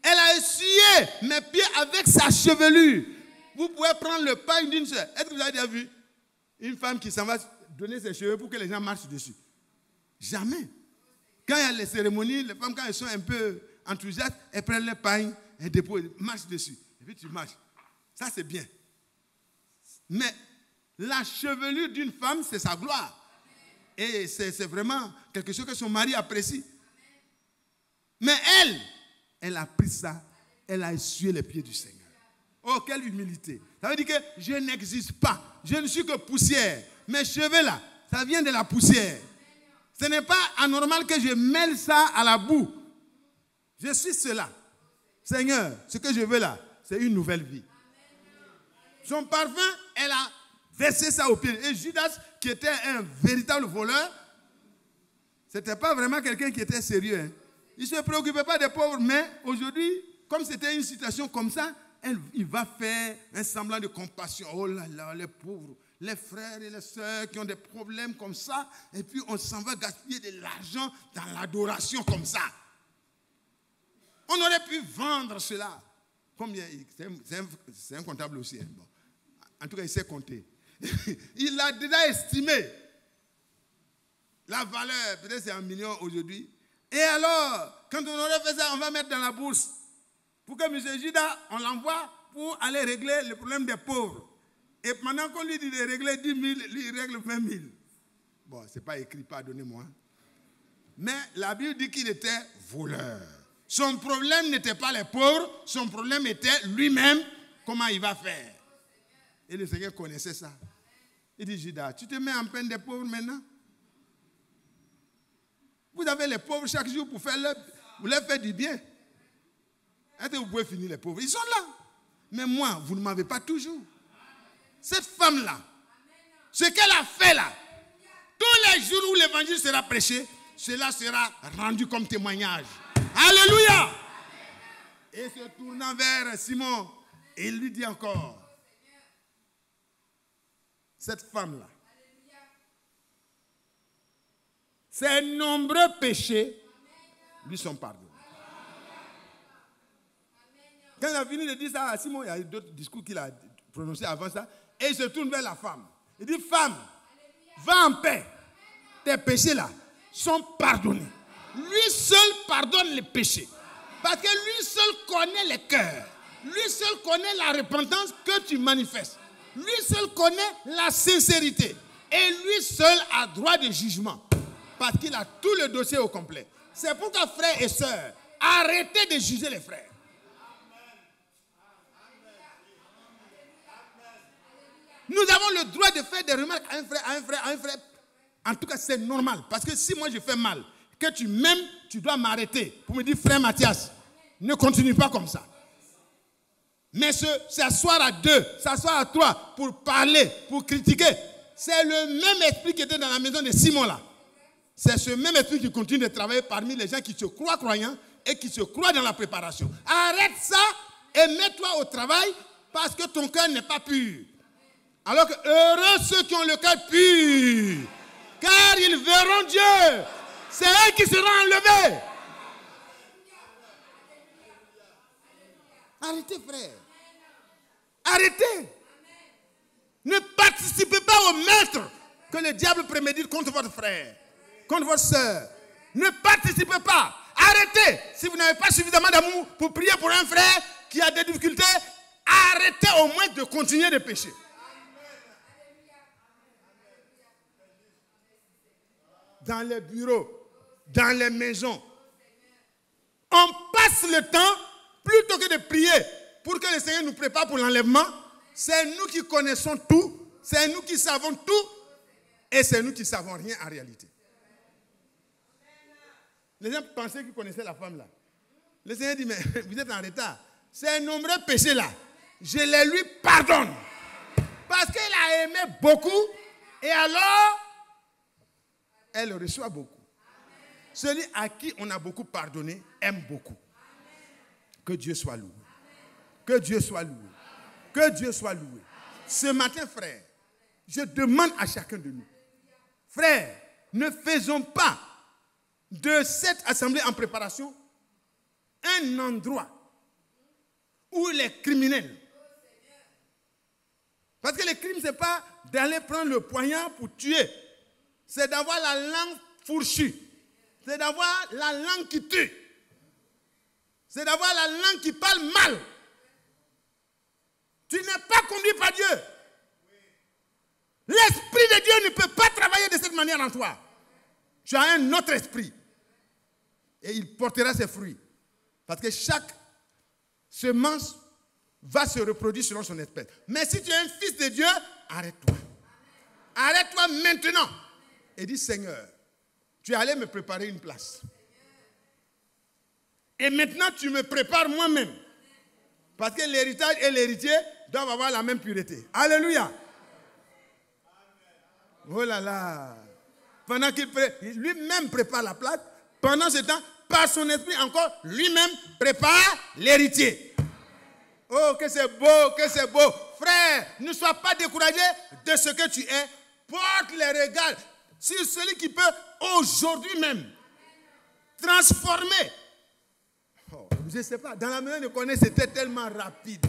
Elle a essuyé mes pieds avec sa chevelure. Vous pouvez prendre le pain d'une soeur. Est-ce que vous avez déjà vu une femme qui s'en va donner ses cheveux pour que les gens marchent dessus? Jamais. Quand il y a les cérémonies, les femmes, quand elles sont un peu enthousiastes, elles prennent le pain, elles déposent, marchent dessus. Et puis tu marches. Ça, c'est bien. Mais la chevelure d'une femme, c'est sa gloire. Et c'est vraiment quelque chose que son mari apprécie. Mais elle a pris ça, elle a essuyé les pieds du Seigneur. Oh, quelle humilité. Ça veut dire que je n'existe pas. Je ne suis que poussière. Mes cheveux là, ça vient de la poussière. Ce n'est pas anormal que je mêle ça à la boue. Je suis cela. Seigneur, ce que je veux là, c'est une nouvelle vie. Son parfum, elle a versé ça au pied. Et Judas, qui était un véritable voleur, ce n'était pas vraiment quelqu'un qui était sérieux. Hein. Il ne se préoccupait pas des pauvres, mais aujourd'hui, comme c'était une situation comme ça, il va faire un semblant de compassion. Oh là là, les pauvres, les frères et les sœurs qui ont des problèmes comme ça, et puis on s'en va gaspiller de l'argent dans l'adoration comme ça. On aurait pu vendre cela. Combien? C'est un comptable aussi. Hein. Bon. En tout cas, il sait compter. Il a déjà estimé la valeur, peut-être c'est 1 million aujourd'hui. Et alors, quand on aurait fait ça, on va mettre dans la bourse. Pour que M. Judas, on l'envoie pour aller régler le problème des pauvres. Et pendant qu'on lui dit de régler 10 000, lui, il règle 20 000. Bon, ce n'est pas écrit, pardonnez-moi. Mais la Bible dit qu'il était voleur. Son problème n'était pas les pauvres, son problème était lui-même, comment il va faire. Et le Seigneur connaissait ça. Il dit, Judas, tu te mets en peine des pauvres maintenant? Vous avez les pauvres chaque jour pour vous leur faire du bien. Est-ce que vous pouvez finir les pauvres? Ils sont là. Mais moi, vous ne m'avez pas toujours. Cette femme-là, ce qu'elle a fait là, tous les jours où l'évangile sera prêché, cela sera rendu comme témoignage. Alléluia! Et se tournant vers Simon, il lui dit encore, cette femme-là, ses nombreux péchés lui sont pardonnés. Quand il a fini de dire ça à Simon, il y a d'autres discours qu'il a prononcés avant ça, et il se tourne vers la femme. Il dit, femme, va en paix. Tes péchés là sont pardonnés. Lui seul pardonne les péchés. Parce que lui seul connaît les cœurs. Lui seul connaît la repentance que tu manifestes. Lui seul connaît la sincérité. Et lui seul a droit de jugement. Parce qu'il a tout le dossier au complet. C'est pourquoi, frères et sœurs, arrêtez de juger les frères. Nous avons le droit de faire des remarques à un frère. En tout cas, c'est normal. Parce que si moi je fais mal, que tu m'aimes, tu dois m'arrêter pour me dire, frère Mathias, ne continue pas comme ça. Mais s'asseoir à deux, s'asseoir à trois pour parler, pour critiquer, c'est le même esprit qui était dans la maison de Simon là. C'est ce même esprit qui continue de travailler parmi les gens qui se croient croyants et qui se croient dans la préparation. Arrête ça et mets-toi au travail parce que ton cœur n'est pas pur. Alors que heureux ceux qui ont le cœur pur, car ils verront Dieu. C'est eux qui seront enlevés. Arrêtez, frère. Arrêtez. Ne participez pas au maître que le diable prémédite contre votre frère, contre votre soeur. Ne participez pas. Arrêtez. Si vous n'avez pas suffisamment d'amour pour prier pour un frère qui a des difficultés, arrêtez au moins de continuer de pécher. Dans les bureaux, dans les maisons, on passe le temps plutôt que de prier pour que le Seigneur nous prépare pour l'enlèvement. C'est nous qui connaissons tout, c'est nous qui savons tout et c'est nous qui ne savons rien en réalité. Les gens pensaient qu'ils connaissaient la femme là. Le Seigneur dit, mais vous êtes en retard. Ces nombreux péchés là, je les lui pardonne. Parce qu'il a aimé beaucoup et alors elle reçoit beaucoup. Celui à qui on a beaucoup pardonné aime beaucoup. Que Dieu soit loué. Que Dieu soit loué. Que Dieu soit loué. Ce matin, frère, je demande à chacun de nous, frère, ne faisons pas de cette assemblée en préparation un endroit où les criminels, parce que le crime, ce n'est pas d'aller prendre le poignard pour tuer. C'est d'avoir la langue fourchue. C'est d'avoir la langue qui tue. C'est d'avoir la langue qui parle mal. Tu n'es pas conduit par Dieu. L'Esprit de Dieu ne peut pas travailler de cette manière en toi. Tu as un autre esprit. Et il portera ses fruits. Parce que chaque semence va se reproduire selon son espèce. Mais si tu es un fils de Dieu, arrête-toi. Arrête-toi maintenant. Et dis, Seigneur, tu es allé me préparer une place. Et maintenant, tu me prépares moi-même. Parce que l'héritage et l'héritier doivent avoir la même pureté. Alléluia. Oh là là. Pendant qu'il lui-même prépare la place, pendant ce temps, par son esprit encore, lui-même prépare l'héritier. Oh, que c'est beau, que c'est beau. Frère, ne sois pas découragé de ce que tu es. Porte les regards sur celui qui peut aujourd'hui même transformer. Oh, je ne sais pas, dans la maison de connaître, c'était tellement rapide.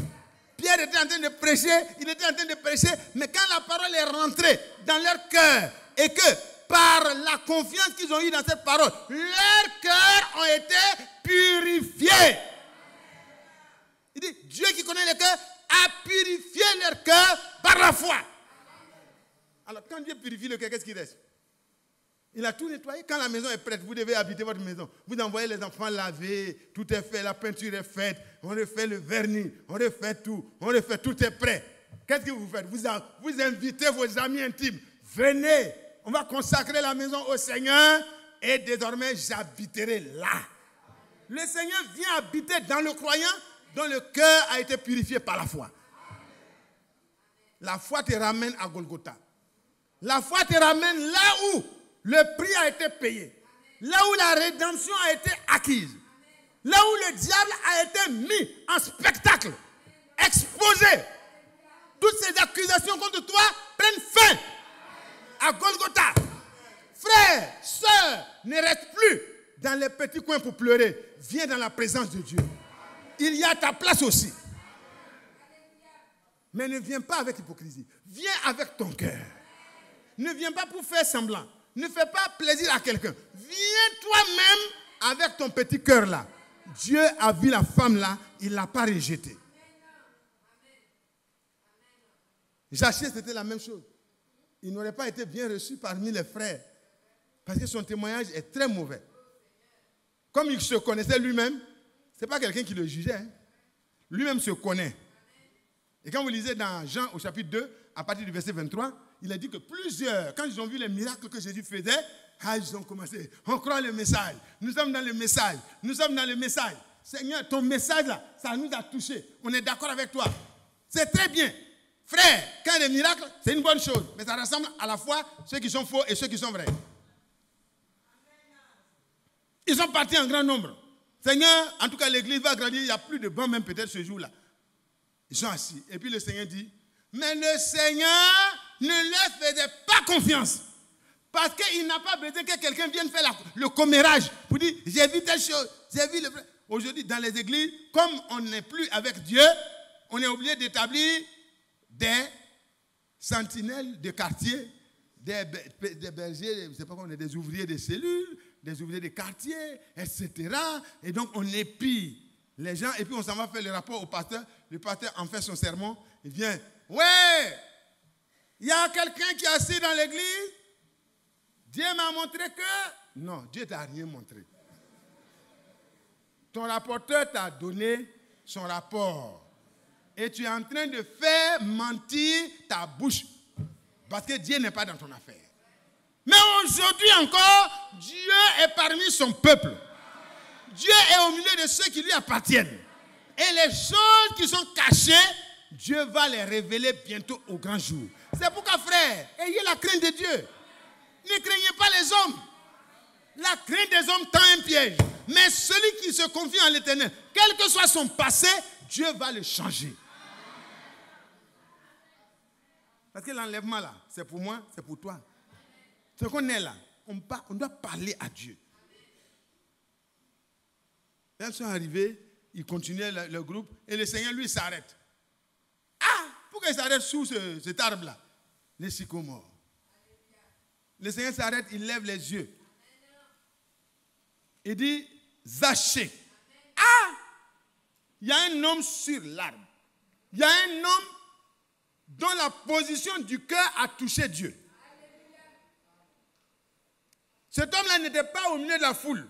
Pierre était en train de prêcher, il était en train de prêcher, mais quand la parole est rentrée dans leur cœur et que par la confiance qu'ils ont eue dans cette parole, leurs cœurs ont été purifiés. Il dit, Dieu qui connaît les cœurs a purifié leur cœur par la foi. Alors quand Dieu purifie le cœur, qu'est-ce qui reste? Il a tout nettoyé. Quand la maison est prête, vous devez habiter votre maison. Vous envoyez les enfants laver, tout est fait, la peinture est faite, on refait le vernis, on refait tout, tout est prêt. Qu'est-ce que vous faites? Vous invitez vos amis intimes. Venez, on va consacrer la maison au Seigneur et désormais j'habiterai là. Le Seigneur vient habiter dans le croyant dont le cœur a été purifié par la foi. La foi te ramène à Golgotha. La foi te ramène là où le prix a été payé. Là où la rédemption a été acquise. Là où le diable a été mis en spectacle. Exposé. Toutes ces accusations contre toi prennent fin. À Golgotha. Frère, sœur, ne reste plus dans les petits coins pour pleurer. Viens dans la présence de Dieu. Il y a ta place aussi. Mais ne viens pas avec hypocrisie. Viens avec ton cœur. Ne viens pas pour faire semblant. Ne fais pas plaisir à quelqu'un. Viens toi-même avec ton petit cœur là. Dieu a vu la femme là, il ne l'a pas rejetée. Zaché, c'était la même chose. Il n'aurait pas été bien reçu parmi les frères. Parce que son témoignage est très mauvais. Comme il se connaissait lui-même, ce n'est pas quelqu'un qui le jugeait. Hein. Lui-même se connaît. Et quand vous lisez dans Jean au chapitre 2, à partir du verset 23, il a dit que plusieurs, quand ils ont vu les miracles que Jésus faisait, ils ont commencé. On croit le message. Nous sommes dans le message. Nous sommes dans le message. Seigneur, ton message là, ça nous a touchés. On est d'accord avec toi. C'est très bien. Frère, quand il y a des miracles, c'est une bonne chose. Mais ça rassemble à la fois ceux qui sont faux et ceux qui sont vrais. Ils sont partis en grand nombre. Seigneur, en tout cas, l'église va grandir. Il n'y a plus de bancs même peut-être ce jour-là. Ils sont assis. Et puis le Seigneur dit, mais le Seigneur ne leur faisait pas confiance. Parce qu'il n'a pas besoin que quelqu'un vienne faire le commérage pour dire, j'ai vu telle chose, j'ai vu le... Aujourd'hui, dans les églises, comme on n'est plus avec Dieu, on est obligé d'établir des sentinelles de quartier, des bergers, je ne sais pas comment on est, des ouvriers de cellules, des ouvriers de quartier, etc. Et donc, on épie les gens, et puis on s'en va faire le rapport au pasteur. Le pasteur en fait son sermon, il vient, ouais, il y a quelqu'un qui est assis dans l'église, Dieu m'a montré que... Non, Dieu ne t'a rien montré. Ton rapporteur t'a donné son rapport. Et tu es en train de faire mentir ta bouche. Parce que Dieu n'est pas dans ton affaire. Mais aujourd'hui encore, Dieu est parmi son peuple. Dieu est au milieu de ceux qui lui appartiennent. Et les choses qui sont cachées, Dieu va les révéler bientôt au grand jour. C'est pourquoi, frère, ayez la crainte de Dieu. Ne craignez pas les hommes. La crainte des hommes tend un piège. Mais celui qui se confie en l'Éternel, quel que soit son passé, Dieu va le changer. Parce que l'enlèvement là, c'est pour moi, c'est pour toi. Ce qu'on est là, on doit parler à Dieu. Quand ils sont arrivés, ils continuaient le groupe et le Seigneur lui s'arrête. Ah, pourquoi il s'arrête sous cet arbre là? Les sycomores. Le Seigneur s'arrête, il lève les yeux. Il dit, Zaché. Ah, il y a un homme sur l'arbre. Il y a un homme dont la position du cœur a touché Dieu. Cet homme-là n'était pas au milieu de la foule.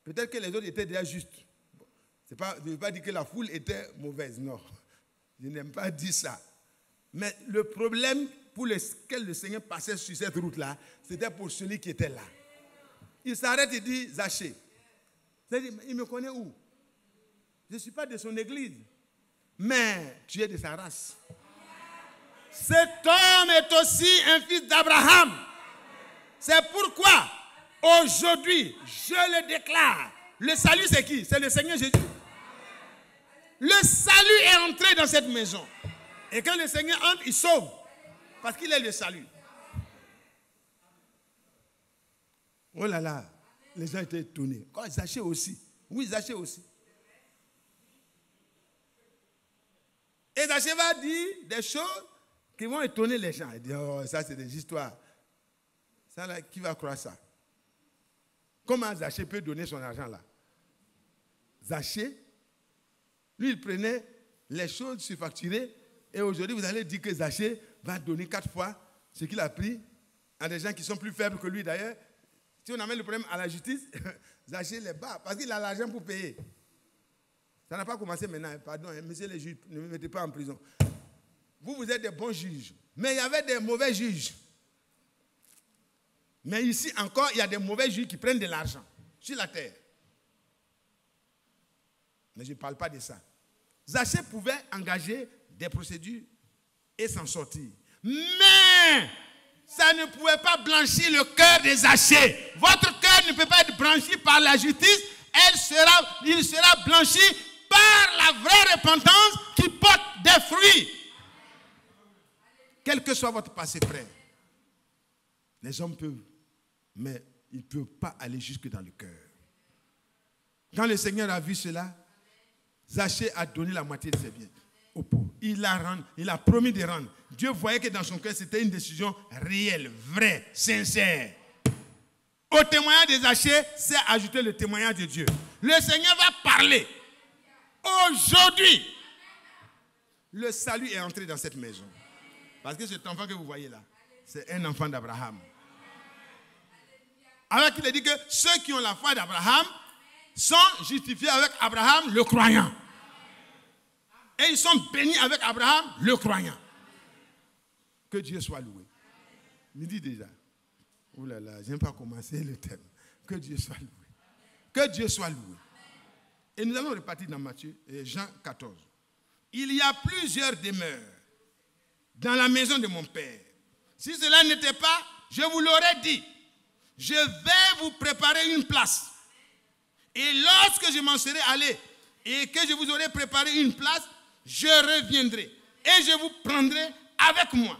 Peut-être que les autres étaient déjà justes. Je ne veux pas dire que la foule était mauvaise, non. Je n'aime pas dire ça. Mais le problème pour lequel le Seigneur passait sur cette route-là, c'était pour celui qui était là. Il s'arrête et dit, Zaché. Il me connaît où? Je ne suis pas de son église. mais tu es de sa race. Cet homme est aussi un fils d'Abraham. C'est pourquoi, aujourd'hui, je le déclare. Le salut, c'est qui? C'est le Seigneur Jésus. Le salut est entré dans cette maison. Et quand le Seigneur entre, il sauve. Parce qu'il est le salut. Oh là là, les gens étaient étonnés. Quoi, Zachée aussi? Oui, Zachée aussi. Et Zachée va dire des choses qui vont étonner les gens. Il dit, oh, ça c'est des histoires. Ça là, qui va croire ça? Comment Zachée peut donner son argent là? Zachée, lui, il prenait les choses surfacturées. Et aujourd'hui, vous allez dire que Zachée va donner 4 fois ce qu'il a pris à des gens qui sont plus faibles que lui d'ailleurs. Si on amène le problème à la justice, Zachée les bat parce qu'il a l'argent pour payer. Ça n'a pas commencé maintenant. Pardon, monsieur les juges, ne me mettez pas en prison. Vous êtes des bons juges. Mais il y avait des mauvais juges. Mais ici encore, il y a des mauvais juges qui prennent de l'argent sur la terre. Mais je ne parle pas de ça. Zachée pouvait engager des procédures et s'en sortir. Mais ça ne pouvait pas blanchir le cœur de Zachée. Votre cœur ne peut pas être blanchi par la justice. Il sera blanchi par la vraie repentance qui porte des fruits. Quel que soit votre passé, frère. Les hommes peuvent, mais ils ne peuvent pas aller jusque dans le cœur. Quand le Seigneur a vu cela, Zachée a donné la moitié de ses biens aux pauvres. Il a promis de rendre. Dieu voyait que dans son cœur, c'était une décision réelle, vraie, sincère. Au témoignage de Zachée, c'est ajouter le témoignage de Dieu. Le Seigneur va parler. Aujourd'hui, le salut est entré dans cette maison. Parce que cet enfant que vous voyez là, c'est un enfant d'Abraham. Alors qu'il a dit que ceux qui ont la foi d'Abraham sont justifiés avec Abraham, le croyant. Et ils sont bénis avec Abraham, le croyant. Que Dieu soit loué. Il dit déjà, oh là là, je n'aime pas commencer le thème. Que Dieu soit loué. Que Dieu soit loué. Et nous allons repartir dans Matthieu et Jean 14. Il y a plusieurs demeures dans la maison de mon Père. Si cela n'était pas, je vous l'aurais dit. Je vais vous préparer une place. Et lorsque je m'en serai allé et que je vous aurai préparé une place, je reviendrai et je vous prendrai avec moi,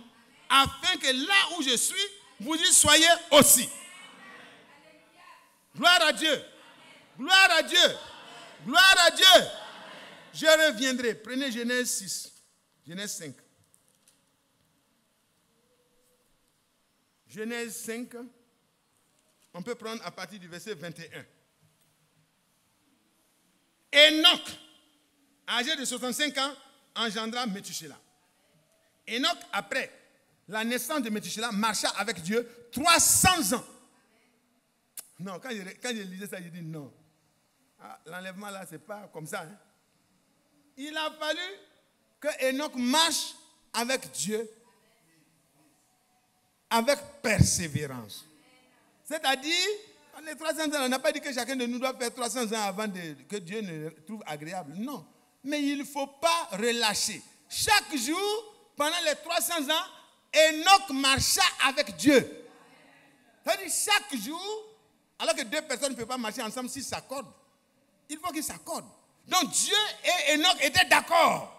afin que là où je suis, vous y soyez aussi. Gloire à Dieu. Gloire à Dieu. Gloire à Dieu. Je reviendrai. Prenez Genèse 6. Genèse 5. Genèse 5. On peut prendre à partir du verset 21. Enoch, âgé de 65 ans, engendra Méthusélah. Enoch, après la naissance de Méthusélah, marcha avec Dieu 300 ans. Non, quand je lisais ça, je dis non. Ah, l'enlèvement là, c'est pas comme ça. Hein. Il a fallu que Enoch marche avec Dieu avec persévérance. C'est-à-dire, les 300 ans, on n'a pas dit que chacun de nous doit faire 300 ans avant que Dieu ne le trouve agréable. Non. Mais il ne faut pas relâcher. Chaque jour, pendant les 300 ans, Enoch marcha avec Dieu. C'est-à-dire, chaque jour, alors que deux personnes ne peuvent pas marcher ensemble s'ils s'accordent, il faut qu'ils s'accordent. Donc Dieu et Enoch étaient d'accord.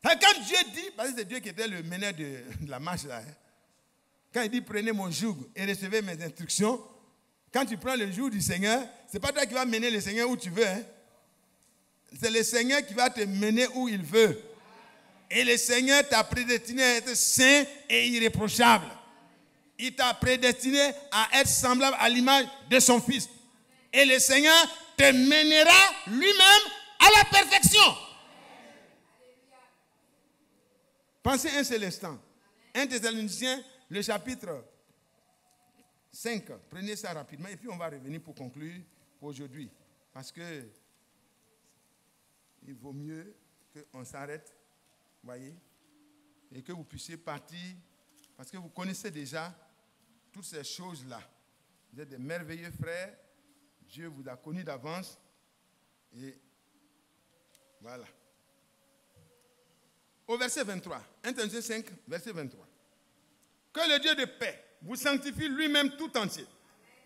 Quand Dieu dit, parce que c'est Dieu qui était le meneur de la marche là, hein, quand il dit prenez mon joug et recevez mes instructions, quand tu prends le joug du Seigneur, ce n'est pas toi qui vas mener le Seigneur où tu veux. Hein. C'est le Seigneur qui va te mener où il veut. Et le Seigneur t'a prédestiné à être saint et irréprochable. Il t'a prédestiné à être semblable à l'image de son Fils. Et le Seigneur te mènera lui-même à la perfection. Pensez un seul instant. 1 Thessaloniciens, le chapitre 5. Prenez ça rapidement et puis on va revenir pour conclure pour aujourd'hui. Parce que il vaut mieux qu'on s'arrête, voyez, et que vous puissiez partir, parce que vous connaissez déjà toutes ces choses-là. Vous êtes des merveilleux frères. Dieu vous a connus d'avance. Et Voilà. Au verset 23. 1 Thessaloniciens 5, verset 23. Que le Dieu de paix vous sanctifie lui-même tout entier.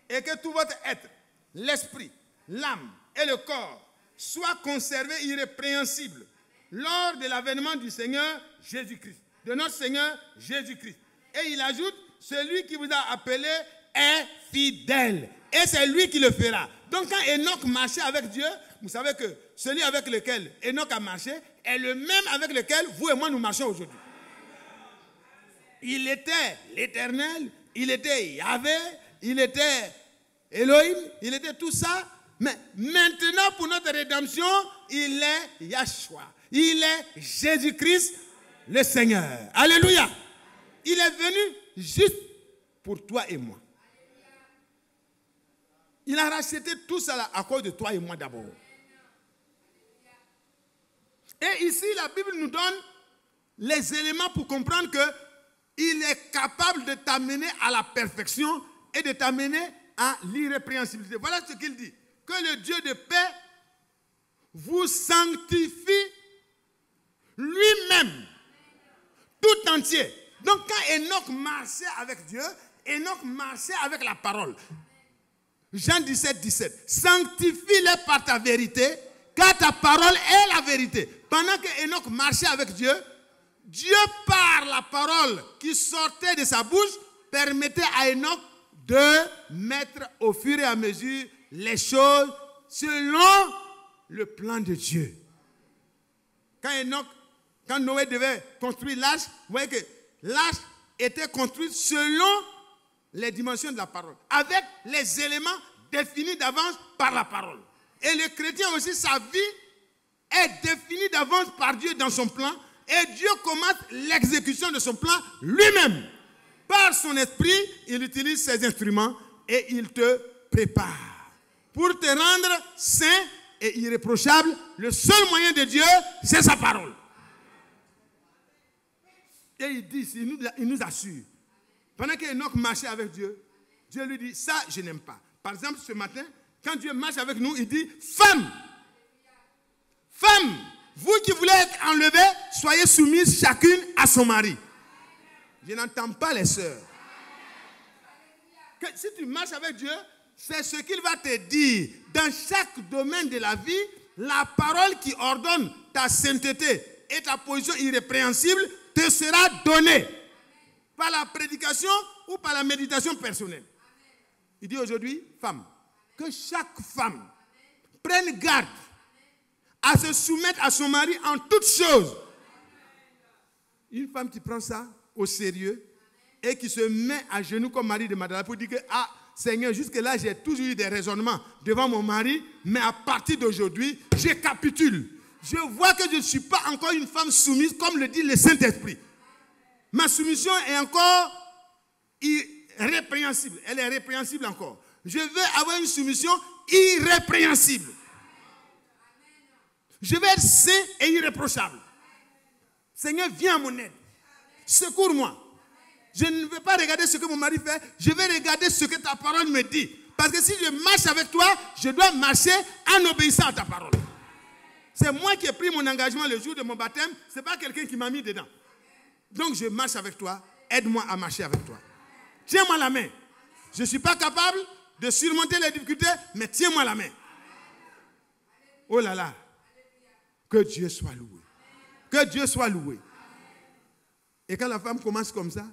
Et que tout votre être, l'esprit, l'âme et le corps soient conservés irrépréhensibles lors de l'avènement du Seigneur Jésus-Christ. De notre Seigneur Jésus-Christ. Et il ajoute, celui qui vous a appelé est fidèle. Et c'est lui qui le fera. Donc quand Enoch marchait avec Dieu, vous savez que celui avec lequel Enoch a marché est le même avec lequel vous et moi nous marchons aujourd'hui. Il était l'Éternel, il était Yahvé, il était Elohim, il était tout ça. Mais maintenant pour notre rédemption, il est Yahshua. Il est Jésus-Christ le Seigneur. Alléluia. Il est venu juste pour toi et moi. Il a racheté tout ça à cause de toi et moi d'abord. Et ici, la Bible nous donne les éléments pour comprendre qu'il est capable de t'amener à la perfection et de t'amener à l'irrépréhensibilité. Voilà ce qu'il dit. Que le Dieu de paix vous sanctifie lui-même, tout entier. Donc quand Enoch marchait avec Dieu, Enoch marchait avec la parole. Jean 17, 17. Sanctifie-les par ta vérité, car ta parole est la vérité. Pendant que Enoch marchait avec Dieu, Dieu, par la parole qui sortait de sa bouche, permettait à Enoch de mettre au fur et à mesure les choses selon le plan de Dieu. Quand Noé devait construire l'arche, vous voyez que l'arche était construite selon les dimensions de la parole, avec les éléments définis d'avance par la parole. Et le chrétien aussi, sa vie est définie d'avance par Dieu dans son plan, et Dieu commence l'exécution de son plan lui-même. Par son esprit, il utilise ses instruments et il te prépare. Pour te rendre saint et irréprochable, le seul moyen de Dieu, c'est sa parole. Et il dit, il nous assure. Pendant qu'Enoch marchait avec Dieu, Dieu lui dit, ça je n'aime pas. Par exemple, ce matin, quand Dieu marche avec nous, il dit, femme, vous qui voulez être enlevées, soyez soumises chacune à son mari. Je n'entends pas les sœurs. Que si tu marches avec Dieu, c'est ce qu'il va te dire. Dans chaque domaine de la vie, la parole qui ordonne ta sainteté et ta position irrépréhensible te sera donnée. Par la prédication ou par la méditation personnelle. Il dit aujourd'hui, femme, que chaque femme prenne garde à se soumettre à son mari en toutes choses. Une femme qui prend ça au sérieux et qui se met à genoux comme mari de madame pour dire que, ah, Seigneur, jusque-là, j'ai toujours eu des raisonnements devant mon mari, mais à partir d'aujourd'hui, je capitule. Je vois que je ne suis pas encore une femme soumise, comme le dit le Saint-Esprit. Ma soumission est encore irrépréhensible. Elle est répréhensible encore. Je veux avoir une soumission irrépréhensible. Je vais être saint et irréprochable. Seigneur, viens à mon aide. Secours-moi. Je ne vais pas regarder ce que mon mari fait. Je vais regarder ce que ta parole me dit. Parce que si je marche avec toi, je dois marcher en obéissant à ta parole. C'est moi qui ai pris mon engagement le jour de mon baptême. Ce n'est pas quelqu'un qui m'a mis dedans. Donc je marche avec toi. Aide-moi à marcher avec toi. Tiens-moi la main. Je ne suis pas capable de surmonter les difficultés, mais tiens-moi la main. Oh là là. Que Dieu soit loué. Que Dieu soit loué. Et quand la femme commence comme ça,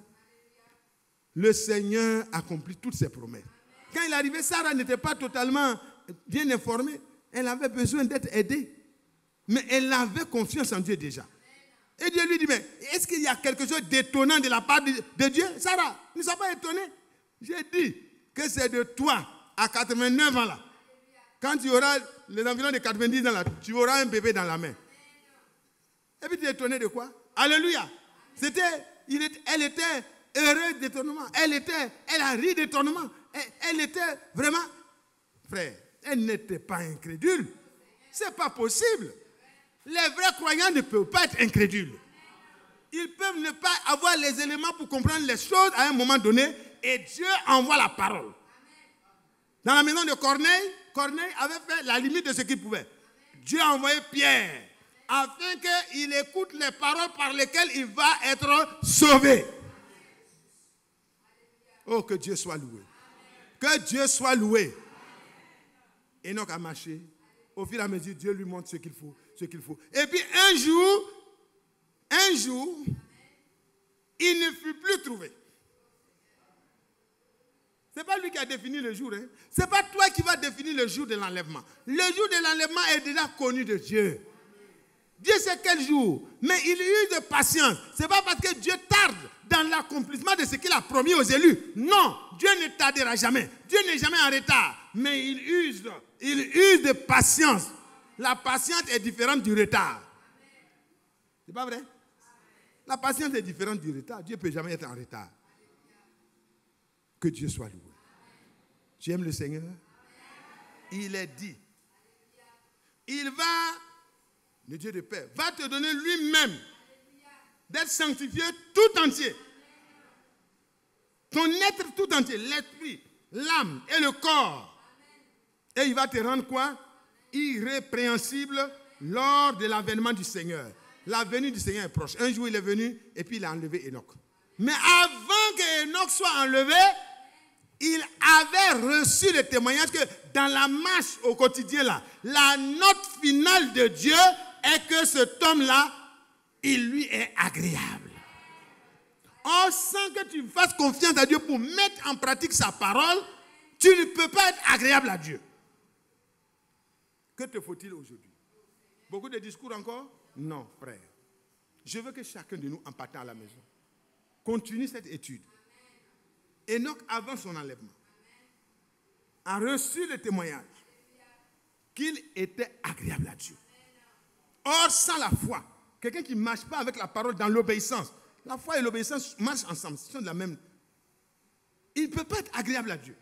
le Seigneur accomplit toutes ses promesses. Quand il est arrivé, Sarah n'était pas totalement bien informée. Elle avait besoin d'être aidée. Mais elle avait confiance en Dieu déjà. Et Dieu lui dit, mais est-ce qu'il y a quelque chose d'étonnant de la part de Dieu? Sarah, ne sois pas étonnée. J'ai dit que c'est de toi, à 89 ans là. Quand tu auras les environs de 90 ans là, tu auras un bébé dans la main. Et puis tu es étonné de quoi? Alléluia. Elle était heureuse d'étonnement. Elle a ri d'étonnement. Elle était vraiment, frère, elle n'était pas incrédule. C'est pas possible. Les vrais croyants ne peuvent pas être incrédules. Ils peuvent ne pas avoir les éléments pour comprendre les choses à un moment donné, et Dieu envoie la parole. Dans la maison de Corneille avait fait la limite de ce qu'il pouvait. Dieu a envoyé Pierre. afin qu'il écoute les paroles par lesquelles il va être sauvé. Oh, que Dieu soit loué. Que Dieu soit loué. Enoch a marché. Au fur et à mesure, Dieu lui montre ce qu'il faut. Et puis un jour, il ne fut plus trouvé. Ce n'est pas lui qui a défini le jour. Ce n'est pas toi qui vas définir le jour de l'enlèvement. Le jour de l'enlèvement est déjà connu de Dieu. Dieu sait quel jour. Mais il use de patience. Ce n'est pas parce que Dieu tarde dans l'accomplissement de ce qu'il a promis aux élus. Non, Dieu ne tardera jamais. Dieu n'est jamais en retard. Mais il use de patience. La patience est différente du retard. C'est pas vrai? La patience est différente du retard. Dieu ne peut jamais être en retard. Que Dieu soit loué. Tu aimes le Seigneur? Il est dit. Il va, le Dieu de paix, va te donner lui-même d'être sanctifié tout entier. Ton être tout entier, l'esprit, l'âme et le corps. Et il va te rendre quoi? Irrépréhensible lors de l'avènement du Seigneur. La venue du Seigneur est proche. Un jour il est venu et puis il a enlevé Enoch. Mais avant que Enoch soit enlevé, il avait reçu le témoignage que dans la marche au quotidien là, la note finale de Dieu est que cet homme-là, il lui est agréable. Or, sans que tu fasses confiance à Dieu pour mettre en pratique sa parole, tu ne peux pas être agréable à Dieu. Que te faut-il aujourd'hui? Beaucoup de discours encore? Non, frère. Je veux que chacun de nous, en partant à la maison, continue cette étude. Enoch, avant son enlèvement, a reçu le témoignage qu'il était agréable à Dieu. Or, sans la foi, quelqu'un qui ne marche pas avec la parole dans l'obéissance, la foi et l'obéissance marchent ensemble, ce sont de la même. Il ne peut pas être agréable à Dieu.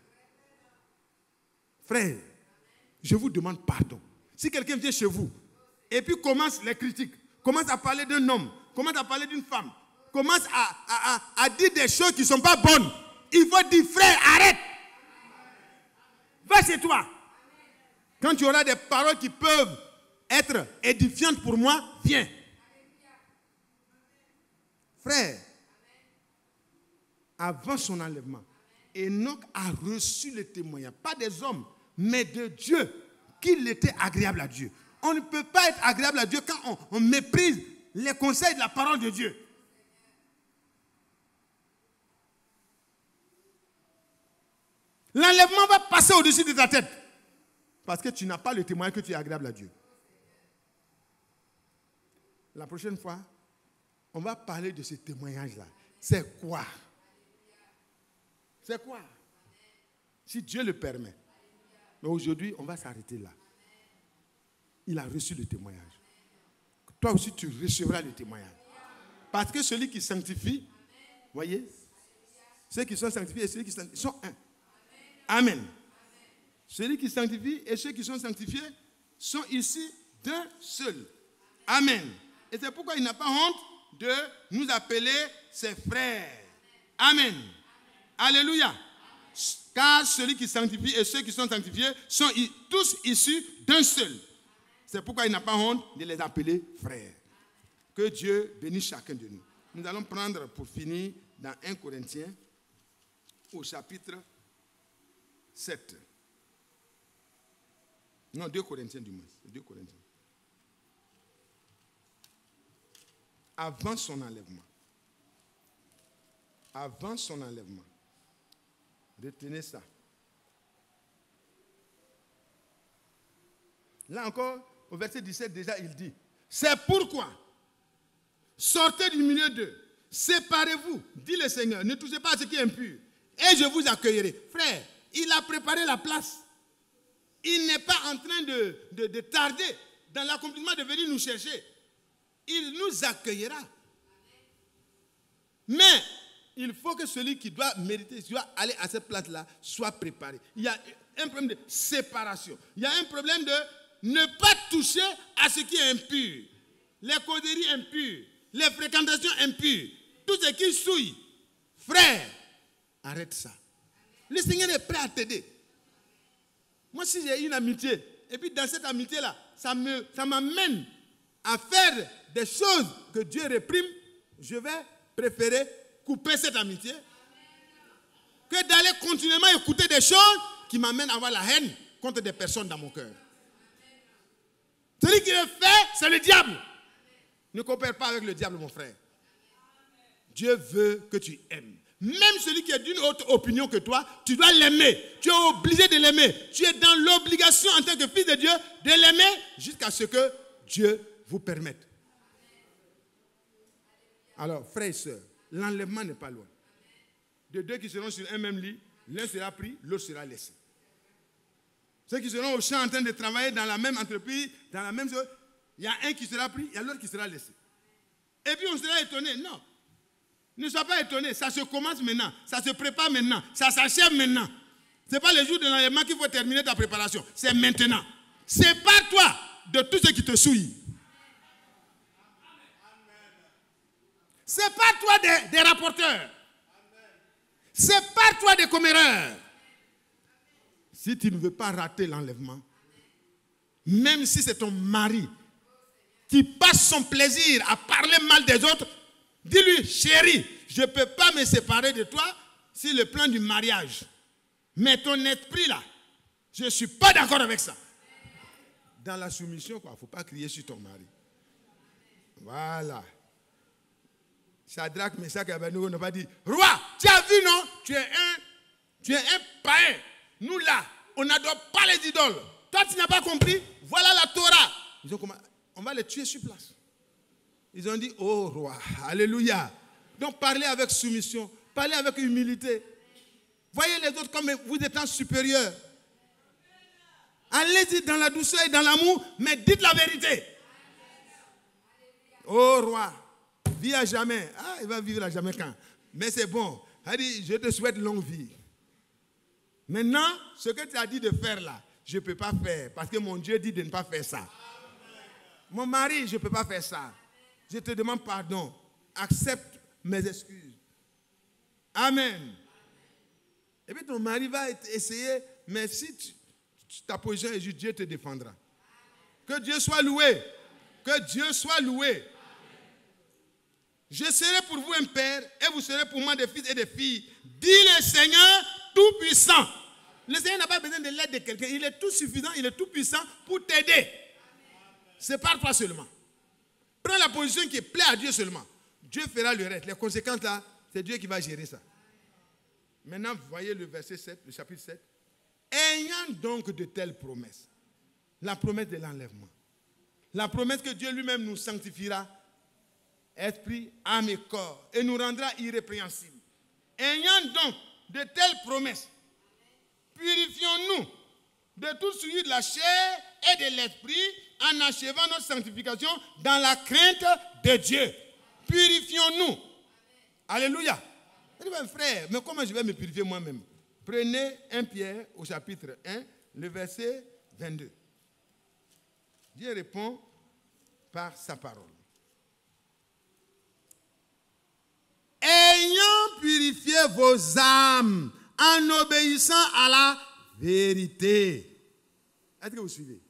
Frère, je vous demande pardon. Si quelqu'un vient chez vous et puis commence les critiques, commence à parler d'un homme, commence à parler d'une femme, commence à dire des choses qui ne sont pas bonnes, il faut dire, frère, arrête. Va chez toi. Quand tu auras des paroles qui peuvent être édifiantes pour moi, viens. Frère, avant son enlèvement, Enoch a reçu le témoignage, pas des hommes, mais de Dieu, qu'il était agréable à Dieu. On ne peut pas être agréable à Dieu quand on méprise les conseils de la parole de Dieu. L'enlèvement va passer au-dessus de ta tête. Parce que tu n'as pas le témoignage que tu es agréable à Dieu. La prochaine fois, on va parler de ce témoignage-là. C'est quoi? C'est quoi? Si Dieu le permet. Mais aujourd'hui, on va s'arrêter là. Il a reçu le témoignage. Toi aussi, tu recevras le témoignage. Parce que celui qui sanctifie, voyez, ceux qui sont sanctifiés et ceux qui sanctifient sont un. Amen. Celui qui sanctifie et ceux qui sont sanctifiés sont ici d'un seul. Amen. Et c'est pourquoi il n'a pas honte de nous appeler ses frères. Amen. Alléluia. Car celui qui sanctifie et ceux qui sont sanctifiés sont tous issus d'un seul. C'est pourquoi il n'a pas honte de les appeler frères. Que Dieu bénisse chacun de nous. Nous allons prendre pour finir dans 1 Corinthiens au chapitre 7. Non, 2 Corinthiens du moins. 2 Corinthiens. Avant son enlèvement. Avant son enlèvement. Retenez ça. Là encore, au verset 17 déjà, il dit, c'est pourquoi, sortez du milieu d'eux, séparez-vous, dit le Seigneur, ne touchez pas à ce qui est impur, et je vous accueillerai. Frère, il a préparé la place. Il n'est pas en train de tarder dans l'accomplissement de venir nous chercher. Il nous accueillera. Mais il faut que celui qui doit mériter, qui doit aller à cette place-là, soit préparé. Il y a un problème de séparation. Il y a un problème de ne pas toucher à ce qui est impur. Les causeries impures, les fréquentations impures, tout ce qui souille. Frère, arrête ça. Le Seigneur est prêt à t'aider. Moi, si j'ai une amitié, et puis dans cette amitié-là, ça m'amène à faire des choses que Dieu réprime, je vais préférer couper cette amitié que d'aller continuellement écouter des choses qui m'amènent à avoir la haine contre des personnes dans mon cœur. Celui qui le fait, c'est le diable. Ne coopère pas avec le diable, mon frère. Dieu veut que tu aimes. Même celui qui est d'une autre opinion que toi, tu dois l'aimer. Tu es obligé de l'aimer. Tu es dans l'obligation en tant que fils de Dieu de l'aimer jusqu'à ce que Dieu vous permette. Alors, frères et sœurs, l'enlèvement n'est pas loin. De deux qui seront sur un même lit, l'un sera pris, l'autre sera laissé. Ceux qui seront au champ en train de travailler dans la même entreprise, dans la même chose, il y a un qui sera pris, il y a l'autre qui sera laissé. Et puis on sera étonné. Non. Ne sois pas étonné. Ça se commence maintenant. Ça se prépare maintenant. Ça s'achève maintenant. Ce n'est pas le jour de l'enlèvement qu'il faut terminer ta préparation. C'est maintenant. Sépare-toi de tout ce qui te souille. Sépare-toi des rapporteurs. Sépare-toi des comméreurs. Si tu ne veux pas rater l'enlèvement, même si c'est ton mari qui passe son plaisir à parler mal des autres, dis-lui, chérie, je ne peux pas me séparer de toi si le plan du mariage. Mais ton esprit là, je ne suis pas d'accord avec ça. Dans la soumission, il ne faut pas crier sur ton mari. Voilà. Shadrach, Meshach et Abednego n'ont pas dit, roi, tu as vu, non? Tu es un païen. Nous là, on n'adore pas les idoles. Toi, tu n'as pas compris? Voilà la Torah. Ils ont commencé, on va les tuer sur place. Ils ont dit, oh roi, alléluia. Donc parlez avec soumission, parlez avec humilité. Voyez les autres comme vous étant supérieurs. Allez-y dans la douceur et dans l'amour, mais dites la vérité. Oh roi, vis à jamais. Ah, il va vivre à jamais quand? Mais c'est bon. Il dit, je te souhaite longue vie. Maintenant, ce que tu as dit de faire là, je ne peux pas faire parce que mon Dieu dit de ne pas faire ça. Mon mari, je ne peux pas faire ça. Je te demande pardon. Accepte mes excuses. Amen. Et puis ton mari va essayer, mais si ta position est juste, Dieu te défendra. Que Dieu soit loué. Que Dieu soit loué. Je serai pour vous un père et vous serez pour moi des fils et des filles. Dit le Seigneur tout-puissant. Le Seigneur n'a pas besoin de l'aide de quelqu'un. Il est tout suffisant, il est tout puissant pour t'aider. Sépare-toi seulement. Prends la position qui plaît à Dieu seulement. Dieu fera le reste. Les conséquences là, c'est Dieu qui va gérer ça. Maintenant, voyez le verset 7, le chapitre 7. Ayant donc de telles promesses, la promesse de l'enlèvement, la promesse que Dieu lui-même nous sanctifiera, esprit, âme et corps, et nous rendra irrépréhensibles. Ayant donc de telles promesses, purifions-nous de tout souillure de la chair et de l'esprit en achevant notre sanctification dans la crainte de Dieu. Purifions-nous. Alléluia. Je dis, frère, mais comment je vais me purifier moi-même? Prenez 1 Pierre au chapitre 1, le verset 22. Dieu répond par sa parole. Ayant purifié vos âmes en obéissant à la vérité. Est-ce que vous suivez?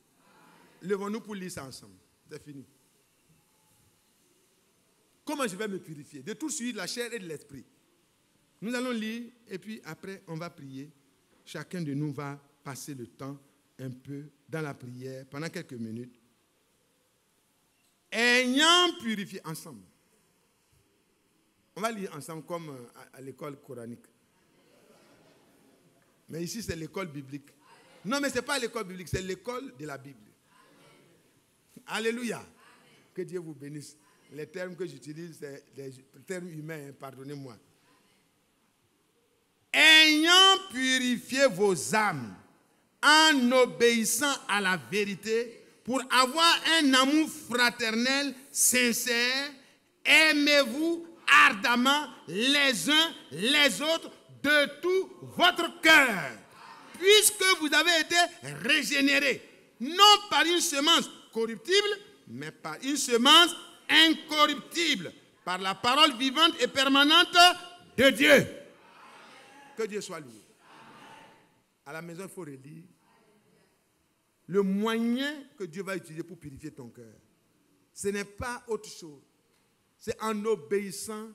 Levons-nous pour lire ça ensemble. C'est fini. Comment je vais me purifier? De tout suivre de la chair et de l'esprit. Nous allons lire et puis après on va prier. Chacun de nous va passer le temps un peu dans la prière pendant quelques minutes. Ayant purifié ensemble. On va lire ensemble comme à l'école coranique. Mais ici c'est l'école biblique. Non mais ce n'est pas l'école biblique, c'est l'école de la Bible. Alléluia. Que Dieu vous bénisse. Les termes que j'utilise, c'est des termes humains, pardonnez-moi. Ayant purifié vos âmes en obéissant à la vérité pour avoir un amour fraternel sincère, aimez-vous ardemment les uns les autres de tout votre cœur, puisque vous avez été régénérés, non par une semence corruptible, mais par une semence incorruptible, par la parole vivante et permanente de Dieu. Que Dieu soit loué. À la maison, il faut relire. Le moyen que Dieu va utiliser pour purifier ton cœur, ce n'est pas autre chose. C'est en obéissant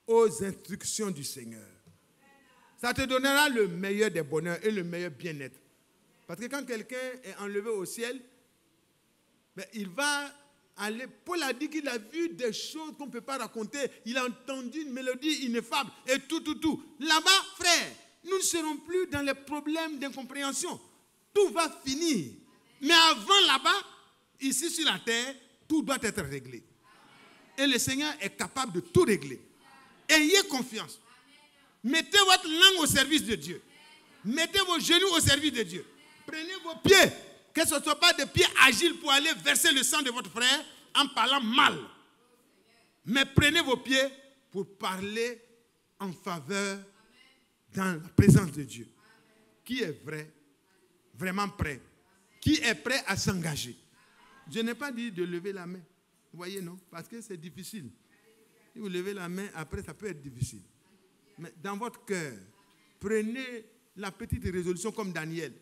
aux instructions du Seigneur. Ça te donnera le meilleur des bonheurs et le meilleur bien-être. Parce que quand quelqu'un est enlevé au ciel, ben, il va aller. Paul a dit qu'il a vu des choses qu'on ne peut pas raconter. Il a entendu une mélodie ineffable et tout. Là-bas, frère, nous ne serons plus dans les problèmes d'incompréhension. Tout va finir. Mais avant là-bas, ici sur la terre, tout doit être réglé. Et le Seigneur est capable de tout régler. Ayez confiance. Mettez votre langue au service de Dieu. Mettez vos genoux au service de Dieu. Prenez vos pieds. Que ce ne soit pas des pieds agiles pour aller verser le sang de votre frère en parlant mal. Mais prenez vos pieds pour parler en faveur dans la présence de Dieu. Qui est vrai, vraiment prêt? Qui est prêt à s'engager? Je n'ai pas dit de lever la main. Vous voyez, non? Parce que c'est difficile. Si vous levez la main, après, ça peut être difficile. Mais dans votre cœur, prenez la petite résolution comme Daniel,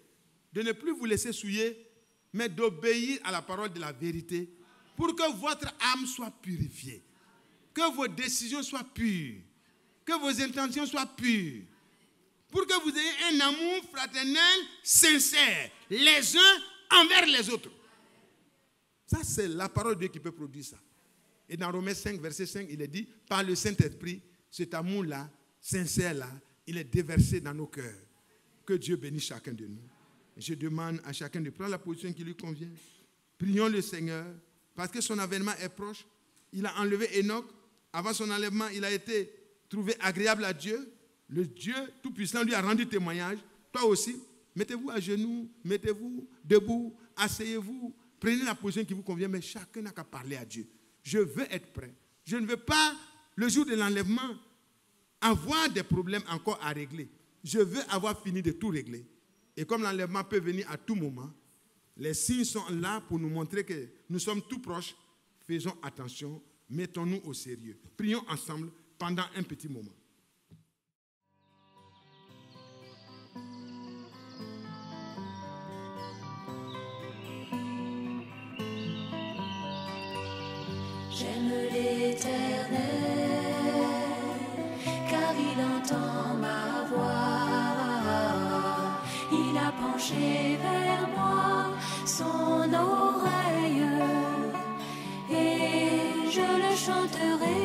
de ne plus vous laisser souiller, mais d'obéir à la parole de la vérité pour que votre âme soit purifiée, que vos décisions soient pures, que vos intentions soient pures, pour que vous ayez un amour fraternel sincère, les uns envers les autres. Ça, c'est la parole de Dieu qui peut produire ça. Et dans Romains 5, verset 5, il est dit, par le Saint-Esprit, cet amour-là, sincère-là, il est déversé dans nos cœurs. Que Dieu bénisse chacun de nous. Je demande à chacun de prendre la position qui lui convient. Prions le Seigneur, parce que son avènement est proche. Il a enlevé Enoch. Avant son enlèvement, il a été trouvé agréable à Dieu. Le Dieu Tout-Puissant lui a rendu témoignage. Toi aussi, mettez-vous à genoux, mettez-vous debout, asseyez-vous, prenez la position qui vous convient, mais chacun n'a qu'à parler à Dieu. Je veux être prêt. Je ne veux pas, le jour de l'enlèvement, avoir des problèmes encore à régler. Je veux avoir fini de tout régler. Et comme l'enlèvement peut venir à tout moment, les signes sont là pour nous montrer que nous sommes tout proches. Faisons attention, mettons-nous au sérieux. Prions ensemble pendant un petit moment. J'aime l'Éternel, car il entend ma voix. Il a penché vers moi son oreille, et je le chanterai